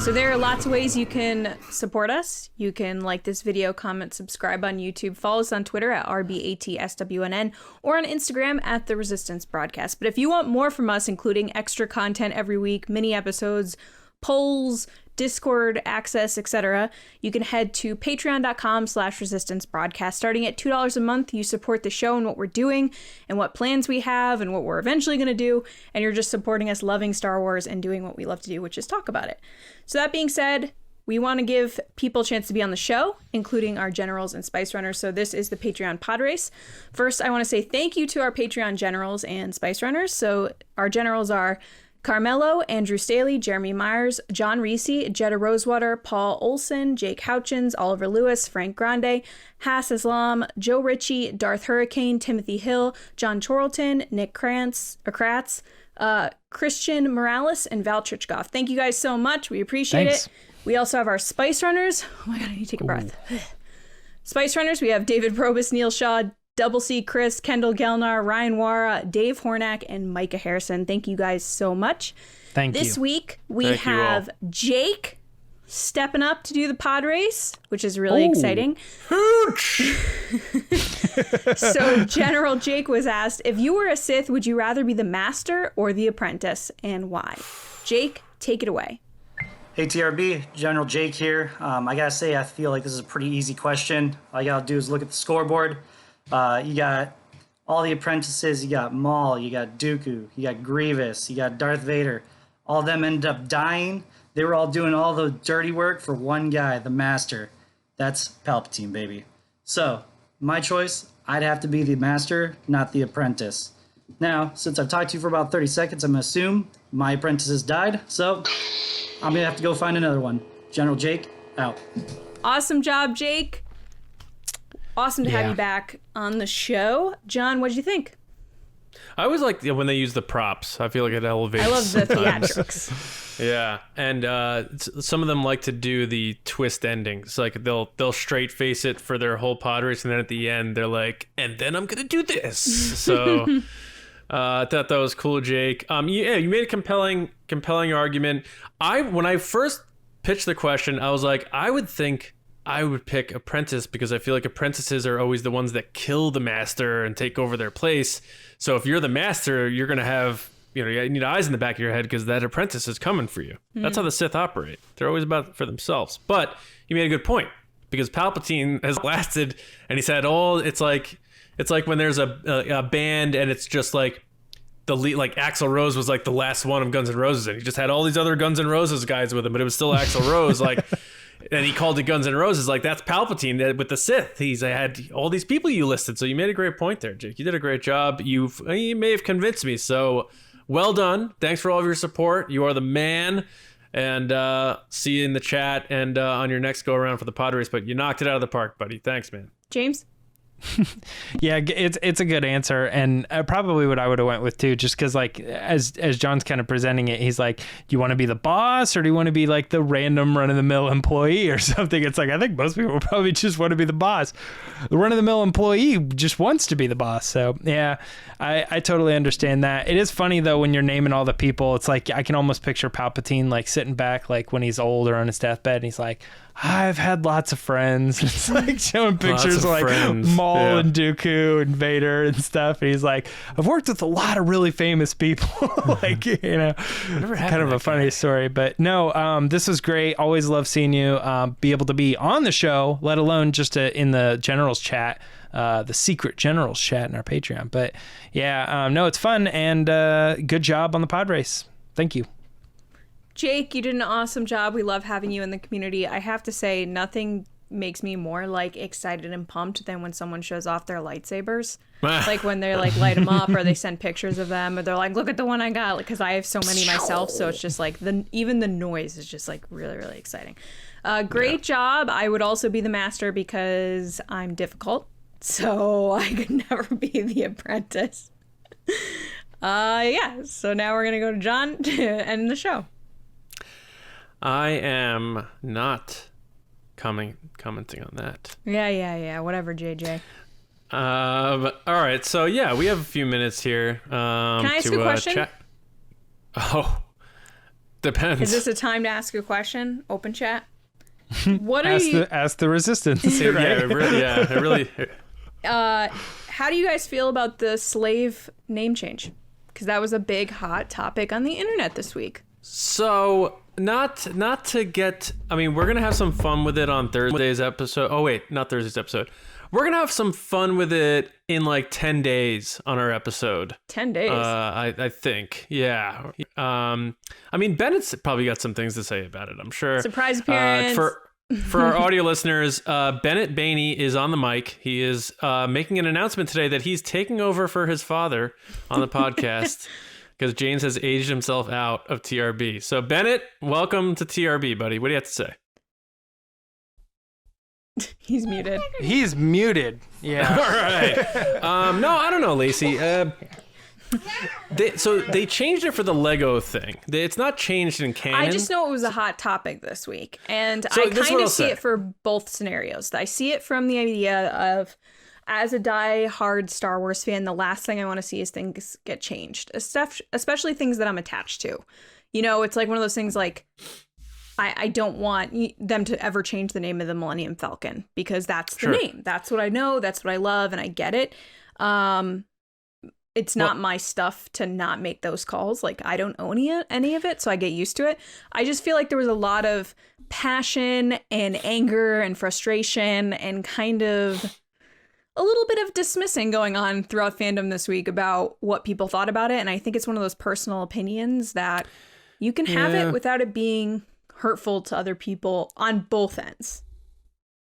So there are lots of ways you can support us. You can like this video, comment, subscribe on YouTube, follow us on Twitter at RBATSWNN, or on Instagram at The Resistance Broadcast. But if you want more from us, including extra content every week, mini episodes, polls, Discord access, etc., you can head to patreon.com/resistance broadcast. Starting at $2 a month, you support the show and what we're doing and what plans we have and what we're eventually going to do, and you're just supporting us loving Star Wars and doing what we love to do, which is talk about it. So that being said, we want to give people a chance to be on the show, including our generals and spice runners. So this is the Patreon pod race. First, I want to say thank you to our Patreon generals and spice runners. So our generals are CARMELO, Andrew Staley, Jeremy Myers, John Reese, Jetta Rosewater, Paul Olson, Jake Houchins, Oliver Lewis, Frank Grande, Hass Islam, Joe Ritchie, Darth Hurricane, Timothy Hill, John Chorlton, Nick Kratz, Christian Morales, and Val Trichkoff. Thank you guys so much. We appreciate it. We also have our Spice Runners. Oh my God, I need to take a breath. Spice Runners, we have David Probus, Neil Shaw, Double C Chris, Kendall Gelnar, Ryan Wara, Dave Hornack, and Micah Harrison. Thank you guys so much. Thank you. This week, we have Jake stepping up to do the pod race, which is really exciting. Hooch! So General Jake was asked, if you were a Sith, would you rather be the Master or the Apprentice, and why? Jake, take it away. Hey TRB, General Jake here. I gotta say, I feel like this is a pretty easy question. All you gotta do is look at the scoreboard. You got all the apprentices, you got Maul, you got Dooku, you got Grievous, you got Darth Vader. All of them ended up dying. They were all doing all the dirty work for one guy, the Master. That's Palpatine, baby. So, my choice, I'd have to be the Master, not the Apprentice. Now, since I've talked to you for about 30 seconds, I'm gonna assume my apprentices died, so I'm gonna have to go find another one. General Jake, out. Awesome job, Jake. Awesome to have you back on the show. John, what'd you think? I always like when they use the props. I feel like it elevates. I love the theatrics. Yeah, and some of them like to do the twist endings. Like they'll straight face it for their whole pod race, and then at the end they're like, "And then I'm gonna do this." So I thought that was cool, Jake. You made a compelling argument. When I first pitched the question, I was like, I would think I would pick Apprentice because I feel like apprentices are always the ones that kill the Master and take over their place. So if you're the Master, you're going to have, you need eyes in the back of your head because that apprentice is coming for you. That's how the Sith operate. They're always about for themselves. But you made a good point because Palpatine has lasted, and he's had it's like when there's a band and it's just like the lead, like Axl Rose was like the last one of Guns N' Roses, and he just had all these other Guns N' Roses guys with him, but it was still Axl Rose, like. And he called it Guns N' Roses. Like, that's Palpatine with the Sith. He's had all these people you listed. So you made a great point there, Jake. You did a great job. You may have convinced me. So well done. Thanks for all of your support. You are the man. And see you in the chat and on your next go around for the pod race. But you knocked it out of the park, buddy. Thanks, man. James? Yeah, it's a good answer, and probably what I would have went with too, just because like as John's kind of presenting it, he's like, do you want to be the boss or do you want to be like the random run-of-the-mill employee or something? It's like, I think most people probably just want to be the boss. The run-of-the-mill employee just wants to be the boss. So yeah, I totally understand that. It is funny though when you're naming all the people, it's like I can almost picture Palpatine like sitting back like when he's old or on his deathbed, and he's like, I've had lots of friends. It's like showing pictures of like Maul and Dooku and Vader and stuff. And he's like, I've worked with a lot of really famous people. Like, kind of a funny story. But no, this was great. Always love seeing you be able to be on the show, let alone just in the generals chat, the secret generals chat in our Patreon. But yeah, no, it's fun, and good job on the pod race. Thank you. Jake, you did an awesome job. We love having you in the community. I have to say, nothing makes me more like excited and pumped than when someone shows off their lightsabers. Like when they're like light them up, or they send pictures of them, or they're like, look at the one I got, because I have so many myself. So it's just like even the noise is just like really, really exciting. Great job. I would also be the Master because I'm difficult, so I could never be the Apprentice. Yeah. So now we're gonna go to John to end the show. I am not commenting on that. Yeah. Whatever, JJ. All right. So yeah, we have a few minutes here. Can I ask a question? Chat. Oh, Depends. Is this a time to ask a question? Open chat. What are ask the resistance? Yeah, Right? it really. How do you guys feel about the slave name change? Because that was a big hot topic on the internet this week. So not to get. I mean, we're gonna have some fun with it on Thursday's episode. Oh wait, not Thursday's episode. We're gonna have some fun with it in like 10 days on our episode. 10 days. I think. Yeah. I mean, Bennett's probably got some things to say about it, I'm sure. Surprise appearance. For our audio listeners, Bennett Baney is on the mic. He is making an announcement today that he's taking over for his father on the podcast because James has aged himself out of TRB. So Bennett, welcome to TRB, buddy. What do you have to say? He's muted. He's muted. Yeah. All right. No, I don't know, Lacey. They changed it for the Lego thing. It's not changed in canon. I just know it was a hot topic this week. And So I this is kind what of I'll see say. it for both scenarios. I see it from the idea of, as a die-hard Star Wars fan, the last thing I want to see is things get changed, especially things that I'm attached to. You know, it's like one of those things like, I don't want them to ever change the name of the Millennium Falcon because that's the name. That's what I know. That's what I love, and I get it. It's not my stuff to not make those calls. Like, I don't own any of it, so I get used to it. I just feel like there was a lot of passion and anger and frustration and kind of a little bit of dismissing going on throughout fandom this week about what people thought about it. And I think it's one of those personal opinions that you can have it without it being hurtful to other people on both ends.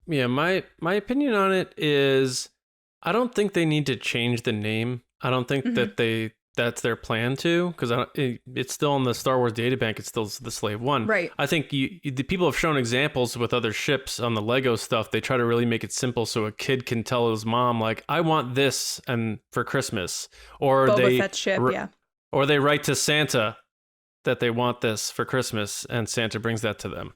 Yeah, my opinion on it is I don't think they need to change the name. I don't think that that's their plan to, because it's still in the Star Wars databank. It's still the Slave One. Right. I think the people have shown examples with other ships on the Lego stuff. They try to really make it simple so a kid can tell his mom, like, I want this and for Christmas. Or Boba Fett's ship, yeah. Or they write to Santa that they want this for Christmas, and Santa brings that to them.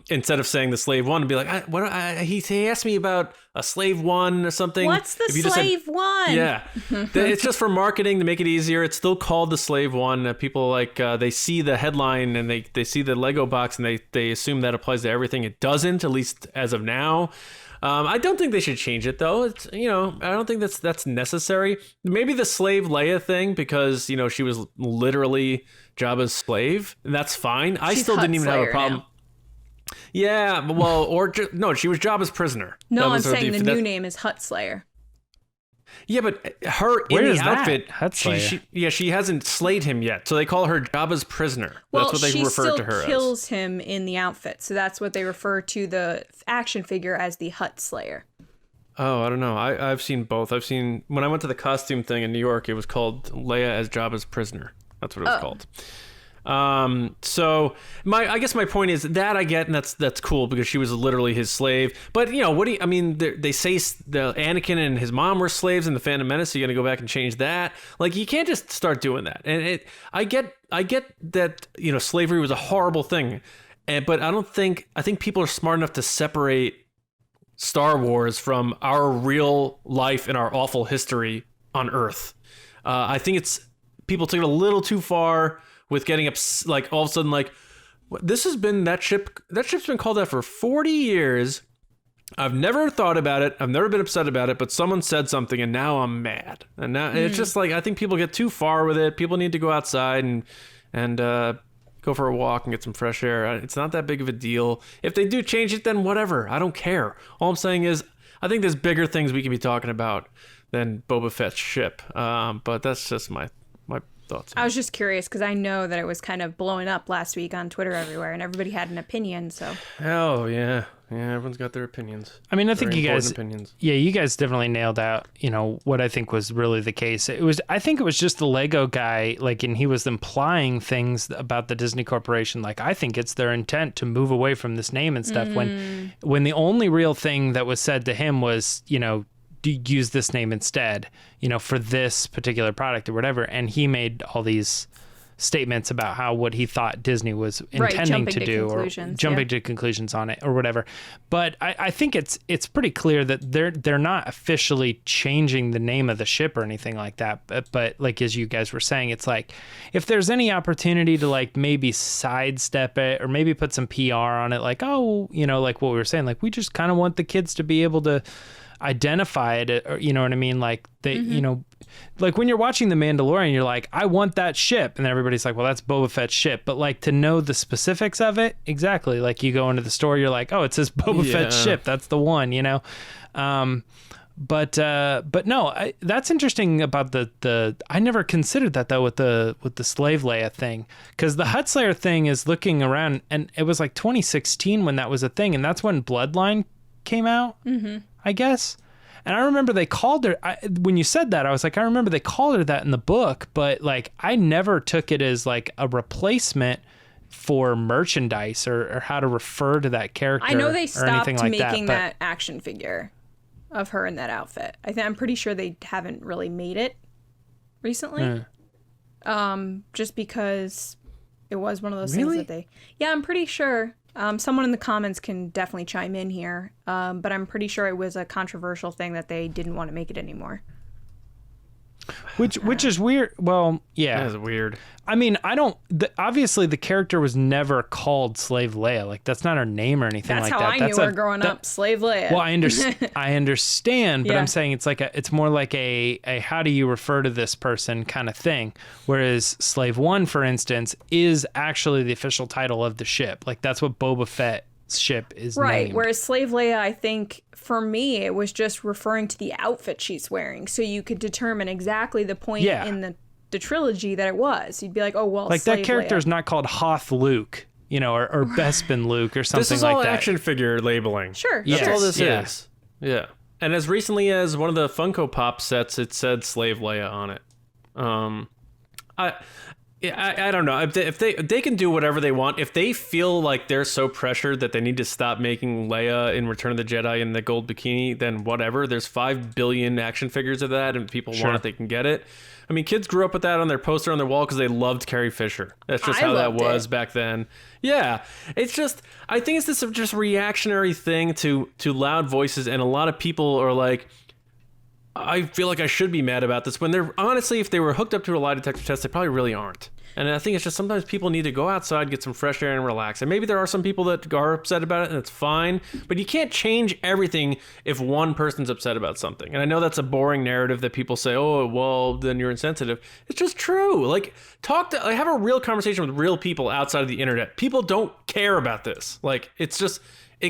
Instead of saying the Slave One, and be like, he asked me about a Slave One or something. What's the Slave One? Yeah, it's just for marketing to make it easier. It's still called the Slave One. People like they see the headline and they see the Lego box and they assume that applies to everything. It doesn't, at least as of now. I don't think they should change it though. It's, I don't think that's necessary. Maybe the slave Leia thing, because she was literally Jabba's slave. That's fine. I still didn't even have a problem. Now. Yeah, well, no, she was Jabba's prisoner. No, I'm saying the new name is Hutt Slayer. Yeah, but her Where in is the that? outfit, she hasn't slayed him yet, so they call her Jabba's prisoner. Well, that's what they refer to her as. She still kills him in the outfit, so that's what they refer to the action figure as, the Hutt Slayer. Oh, I don't know. I've seen both. I've seen, when I went to the costume thing in New York, it was called Leia as Jabba's prisoner. That's what it was called. So I guess my point is that I get, and that's cool because she was literally his slave. But they say the Anakin and his mom were slaves in the Phantom Menace. So you're gonna go back and change that? Like, you can't just start doing that. And I get that slavery was a horrible thing, but I think people are smart enough to separate Star Wars from our real life and our awful history on Earth. I think people took it a little too far with getting up, like, all of a sudden, like, this has been that ship's been called that for 40 years. I've never thought about it. I've never been upset about it, but someone said something and now I'm mad. And now it's just like, I think people get too far with it. People need to go outside and go for a walk and get some fresh air. It's not that big of a deal. If they do change it, then whatever. I don't care. All I'm saying is, I think there's bigger things we can be talking about than Boba Fett's ship. But that's just my thoughts. I was just curious because I know that it was kind of blowing up last week on Twitter everywhere, and everybody had an opinion. So. Oh yeah, everyone's got their opinions. I mean, I think you guys definitely nailed out, what I think was really the case. I think it was just the Lego guy, and he was implying things about the Disney Corporation. Like, I think it's their intent to move away from this name and stuff. When the only real thing that was said to him was, use this name instead, for this particular product or whatever. And he made all these statements about what he thought Disney was intending to do, or jumping to conclusions on it or whatever. But I think it's pretty clear that they're not officially changing the name of the ship or anything like that. But like, as you guys were saying, it's like, if there's any opportunity to like maybe sidestep it or maybe put some PR on it, like, oh, you know, like what we were saying, like, we just kind of want the kids to be able to identify it, or, you know what I mean? Like they, you know, like when you're watching The Mandalorian, you're like, I want that ship. And then everybody's like, well, that's Boba Fett's ship. But like, to know the specifics of it, exactly. Like, you go into the store, you're like, oh, it says Boba Fett's ship. That's the one, you know? But no, that's interesting about the I never considered that though with the Slave Leia thing, because the Hutt Slayer thing is looking around, and it was like 2016 when that was a thing. And that's when Bloodline came out, I guess. And I remember they called her, when you said that, I was like, I remember they called her that in the book, but like, I never took it as like a replacement for merchandise or how to refer to that character. I know they stopped like making that action figure of her in that outfit. I'm pretty sure they haven't really made it recently. Just because it was one of those things that they... Yeah, I'm pretty sure. Someone in the comments can definitely chime in here, but I'm pretty sure it was a controversial thing that they didn't want to make it anymore. Which is weird. Well, yeah. That is weird. I mean, obviously the character was never called Slave Leia. Like, that's not her name or anything like that. That's how I knew her growing up, Slave Leia. Well, I understand, but I'm saying it's more like a how do you refer to this person kind of thing. Whereas Slave One, for instance, is actually the official title of the ship. Like, that's what Boba Fett's ship is named. Whereas Slave Leia, I think, for me, it was just referring to the outfit she's wearing, so you could determine exactly the point in the trilogy that it was. You'd be like, oh, well, like, Slave that character is not called Hoth Luke, you know, or Bespin Luke or something like that. This is all action figure labeling. Sure. That's all this is. Yeah. And as recently as one of the Funko Pop sets, it said Slave Leia on it. I don't know. If they can do whatever they want, if they feel like they're so pressured that they need to stop making Leia in Return of the Jedi in the gold bikini, then whatever. There's 5 billion action figures of that, and people want it, they can get it. I mean, kids grew up with that on their poster on their wall because they loved Carrie Fisher. That's just how that was back then. Yeah, it's just, I think it's this just reactionary thing to loud voices, and a lot of people are like, I feel like I should be mad about this, when they're honestly, if they were hooked up to a lie detector test, they probably really aren't. And I think it's just sometimes people need to go outside, get some fresh air, and relax. And maybe there are some people that are upset about it, and it's fine. But you can't change everything if one person's upset about something. And I know that's a boring narrative that people say, oh, well, then you're insensitive. It's just true. Like, have a real conversation with real people outside of the internet. People don't care about this. Like, it's just,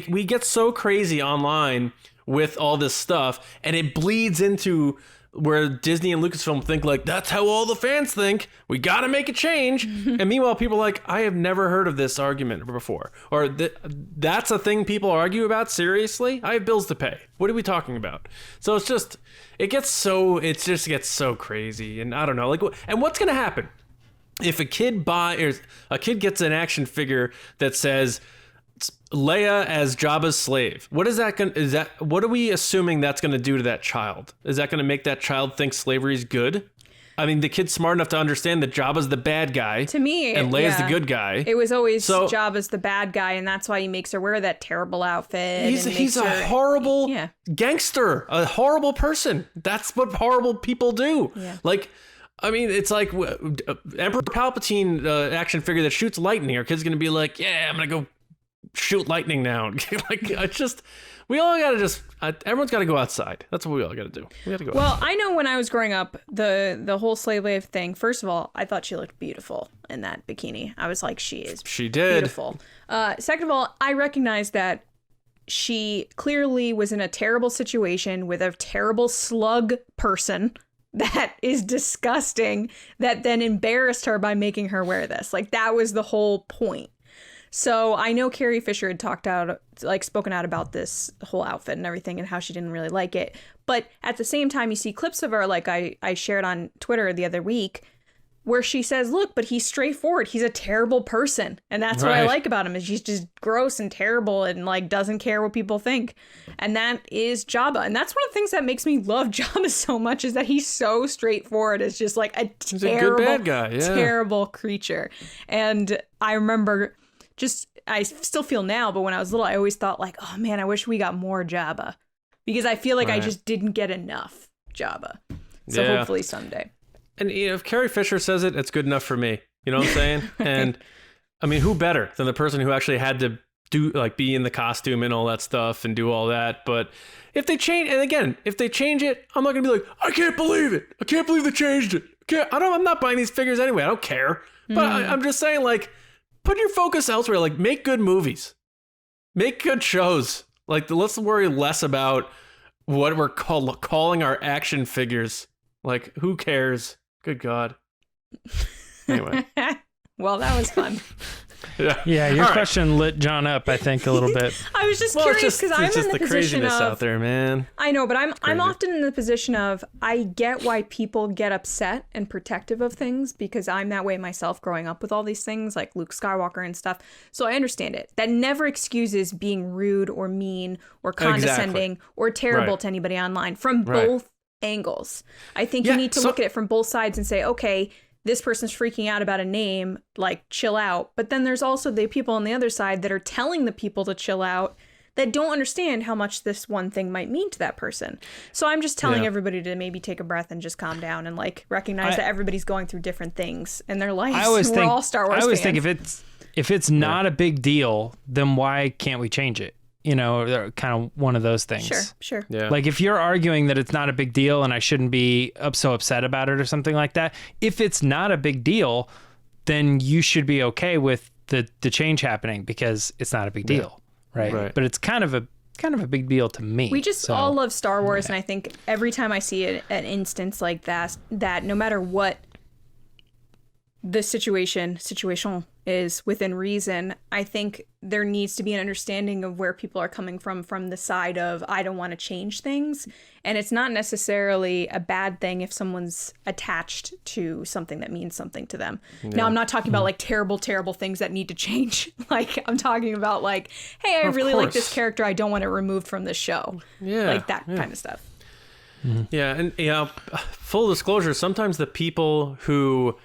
we get so crazy online with all this stuff, and it bleeds into where Disney and Lucasfilm think like, that's how all the fans think, we gotta make a change. And meanwhile, people are like, I have never heard of this argument before, or that's a thing people argue about. Seriously, I have bills to pay, what are we talking about? So it's just, it just gets so crazy. And I don't know, like, and what's gonna happen if a kid gets an action figure that says Leia as Jabba's slave? What are we assuming that's going to do to that child? Is that going to make that child think slavery is good? I mean, the kid's smart enough to understand that Jabba's the bad guy. To me, and Leia's the good guy. It was always Jabba's the bad guy, and that's why he makes her wear that terrible outfit. He's a horrible gangster, a horrible person. That's what horrible people do. Yeah. Like, I mean, it's like Emperor Palpatine action figure that shoots lightning. Our kid's going to be like, yeah, I'm going to go shoot lightning now. Like, we all gotta everyone's gotta go outside. That's what we all gotta do. We gotta go outside. I know when I was growing up, the whole Slave Leia thing, first of all, I thought she looked beautiful in that bikini. I was like, she did beautiful. Second of all, I recognized that she clearly was in a terrible situation with a terrible slug person that is disgusting, that then embarrassed her by making her wear this. Like, that was the whole point. So I know Carrie Fisher had spoken out about this whole outfit and everything and how she didn't really like it. But at the same time, you see clips of her, like I shared on Twitter the other week, where she says, look, but he's straightforward. He's a terrible person. And that's what I like about him is he's just gross and terrible and like doesn't care what people think. And that is Jabba. And that's one of the things that makes me love Jabba so much is that he's so straightforward. It's just like a terrible, good bad guy. Yeah. terrible creature. And I remember I still feel now, but when I was little, I always thought like, oh man, I wish we got more Jabba because I feel like I just didn't get enough Jabba. So hopefully someday. And if Carrie Fisher says it, it's good enough for me. You know what I'm saying? And I mean, who better than the person who actually had to do like be in the costume and all that stuff and do all that? But if they change, and again, if they change it, I'm not gonna be like, I can't believe it. I can't believe they changed it. I'm not buying these figures anyway. I don't care. But I'm just saying, like, put your focus elsewhere. Like, make good movies, make good shows. Like, let's worry less about what we're calling our action figures. Like, who cares? Good God. Anyway. Well, that was fun. Yeah, your question lit John up, I think, a little bit. I was just curious because I'm in the position craziness of out there, man. I know, but I'm often in the position of I get why people get upset and protective of things because I'm that way myself growing up with all these things like Luke Skywalker and stuff. So I understand it. That never excuses being rude or mean or condescending or terrible to anybody online from both angles. I think you need to look at it from both sides and say, okay, this person's freaking out about a name, like chill out. But then there's also the people on the other side that are telling the people to chill out that don't understand how much this one thing might mean to that person. So I'm just telling everybody to maybe take a breath and just calm down and like recognize that everybody's going through different things in their lives. We're all Star Wars fans. I always think if it's not a big deal, then why can't we change it? You know, they're kind of one of those things. Sure. Yeah. Like if you're arguing that it's not a big deal and I shouldn't be so upset about it or something like that, if it's not a big deal, then you should be okay with the change happening because it's not a big deal, right? But it's kind of a big deal to me. We just all love Star Wars, and I think every time I see an instance like that no matter what the situation is within reason, I think there needs to be an understanding of where people are coming from the side of I don't want to change things. And it's not necessarily a bad thing if someone's attached to something that means something to them. Now, I'm not talking about like terrible things that need to change. Like I'm talking about like, hey, I really like this character. I don't want it removed from this show. Yeah. Like that kind of stuff. Yeah. And full disclosure, sometimes the people who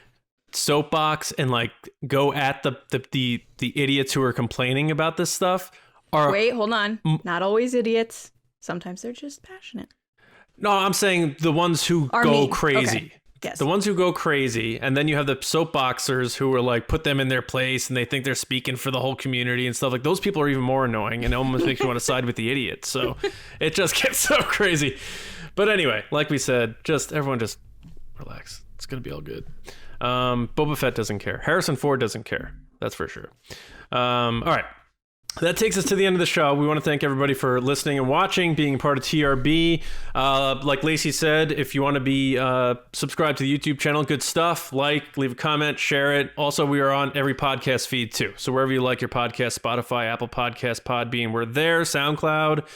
soapbox and like go at the idiots who are complaining about this stuff are hold on, not always idiots, sometimes they're just passionate. No, I'm saying the ones who go crazy. Okay. Yes. The ones who go crazy, and then you have the soapboxers who are like put them in their place and they think they're speaking for the whole community and stuff. Like those people are even more annoying and it almost makes you want to side with the idiots. So it just gets so crazy. But anyway, like we said, everyone just relax. It's gonna be all good. Boba Fett doesn't care. Harrison Ford doesn't care. That's for sure. All right. That takes us to the end of the show. We want to thank everybody for listening and watching, being a part of TRB. Like Lacey said, if you want to be subscribed to the YouTube channel, good stuff. Like, leave a comment, share it. Also, we are on every podcast feed too. So wherever you like your podcast, Spotify, Apple Podcasts, Podbean, we're there. SoundCloud.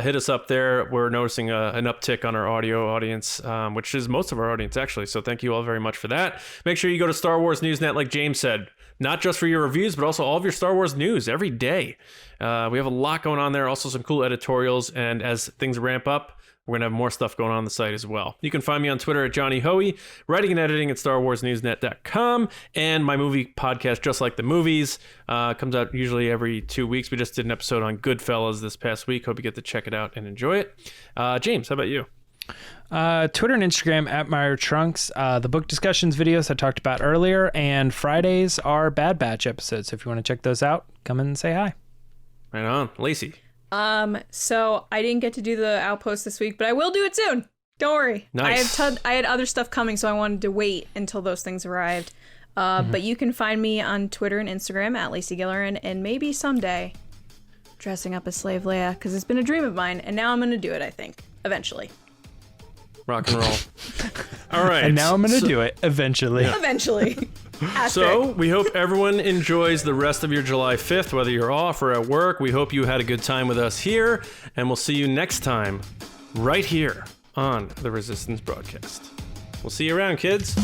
Hit us up there. We're noticing an uptick on our audio audience, which is most of our audience, actually. So thank you all very much for that. Make sure you go to Star Wars Newsnet, like James said, not just for your reviews, but also all of your Star Wars news every day. We have a lot going on there. Also some cool editorials. And as things ramp up, we're going to have more stuff going on the site as well. You can find me on Twitter at Johnny Hoey, writing and editing at StarWarsNewsNet.com, and my movie podcast, Just Like the Movies, comes out usually every 2 weeks. We just did an episode on Goodfellas this past week. Hope you get to check it out and enjoy it. James, how about you? Twitter and Instagram at Meyer Trunks. The book discussions videos I talked about earlier, and Fridays are Bad Batch episodes. So if you want to check those out, come in and say hi. Right on. Lacey. So I didn't get to do the outpost this week, but I will do it soon. Don't worry. Nice. I had other stuff coming, so I wanted to wait until those things arrived. But you can find me on Twitter and Instagram at Lacey Gilleran, and maybe someday dressing up as Slave Leia, because it's been a dream of mine, and now I'm going to do it, I think, eventually. Rock and roll. All right. And now I'm going to do it eventually. Yeah. Eventually. So we hope everyone enjoys the rest of your July 5th, whether you're off or at work. We hope you had a good time with us here, and we'll see you next time right here on the Resistance Broadcast. We'll see you around, kids.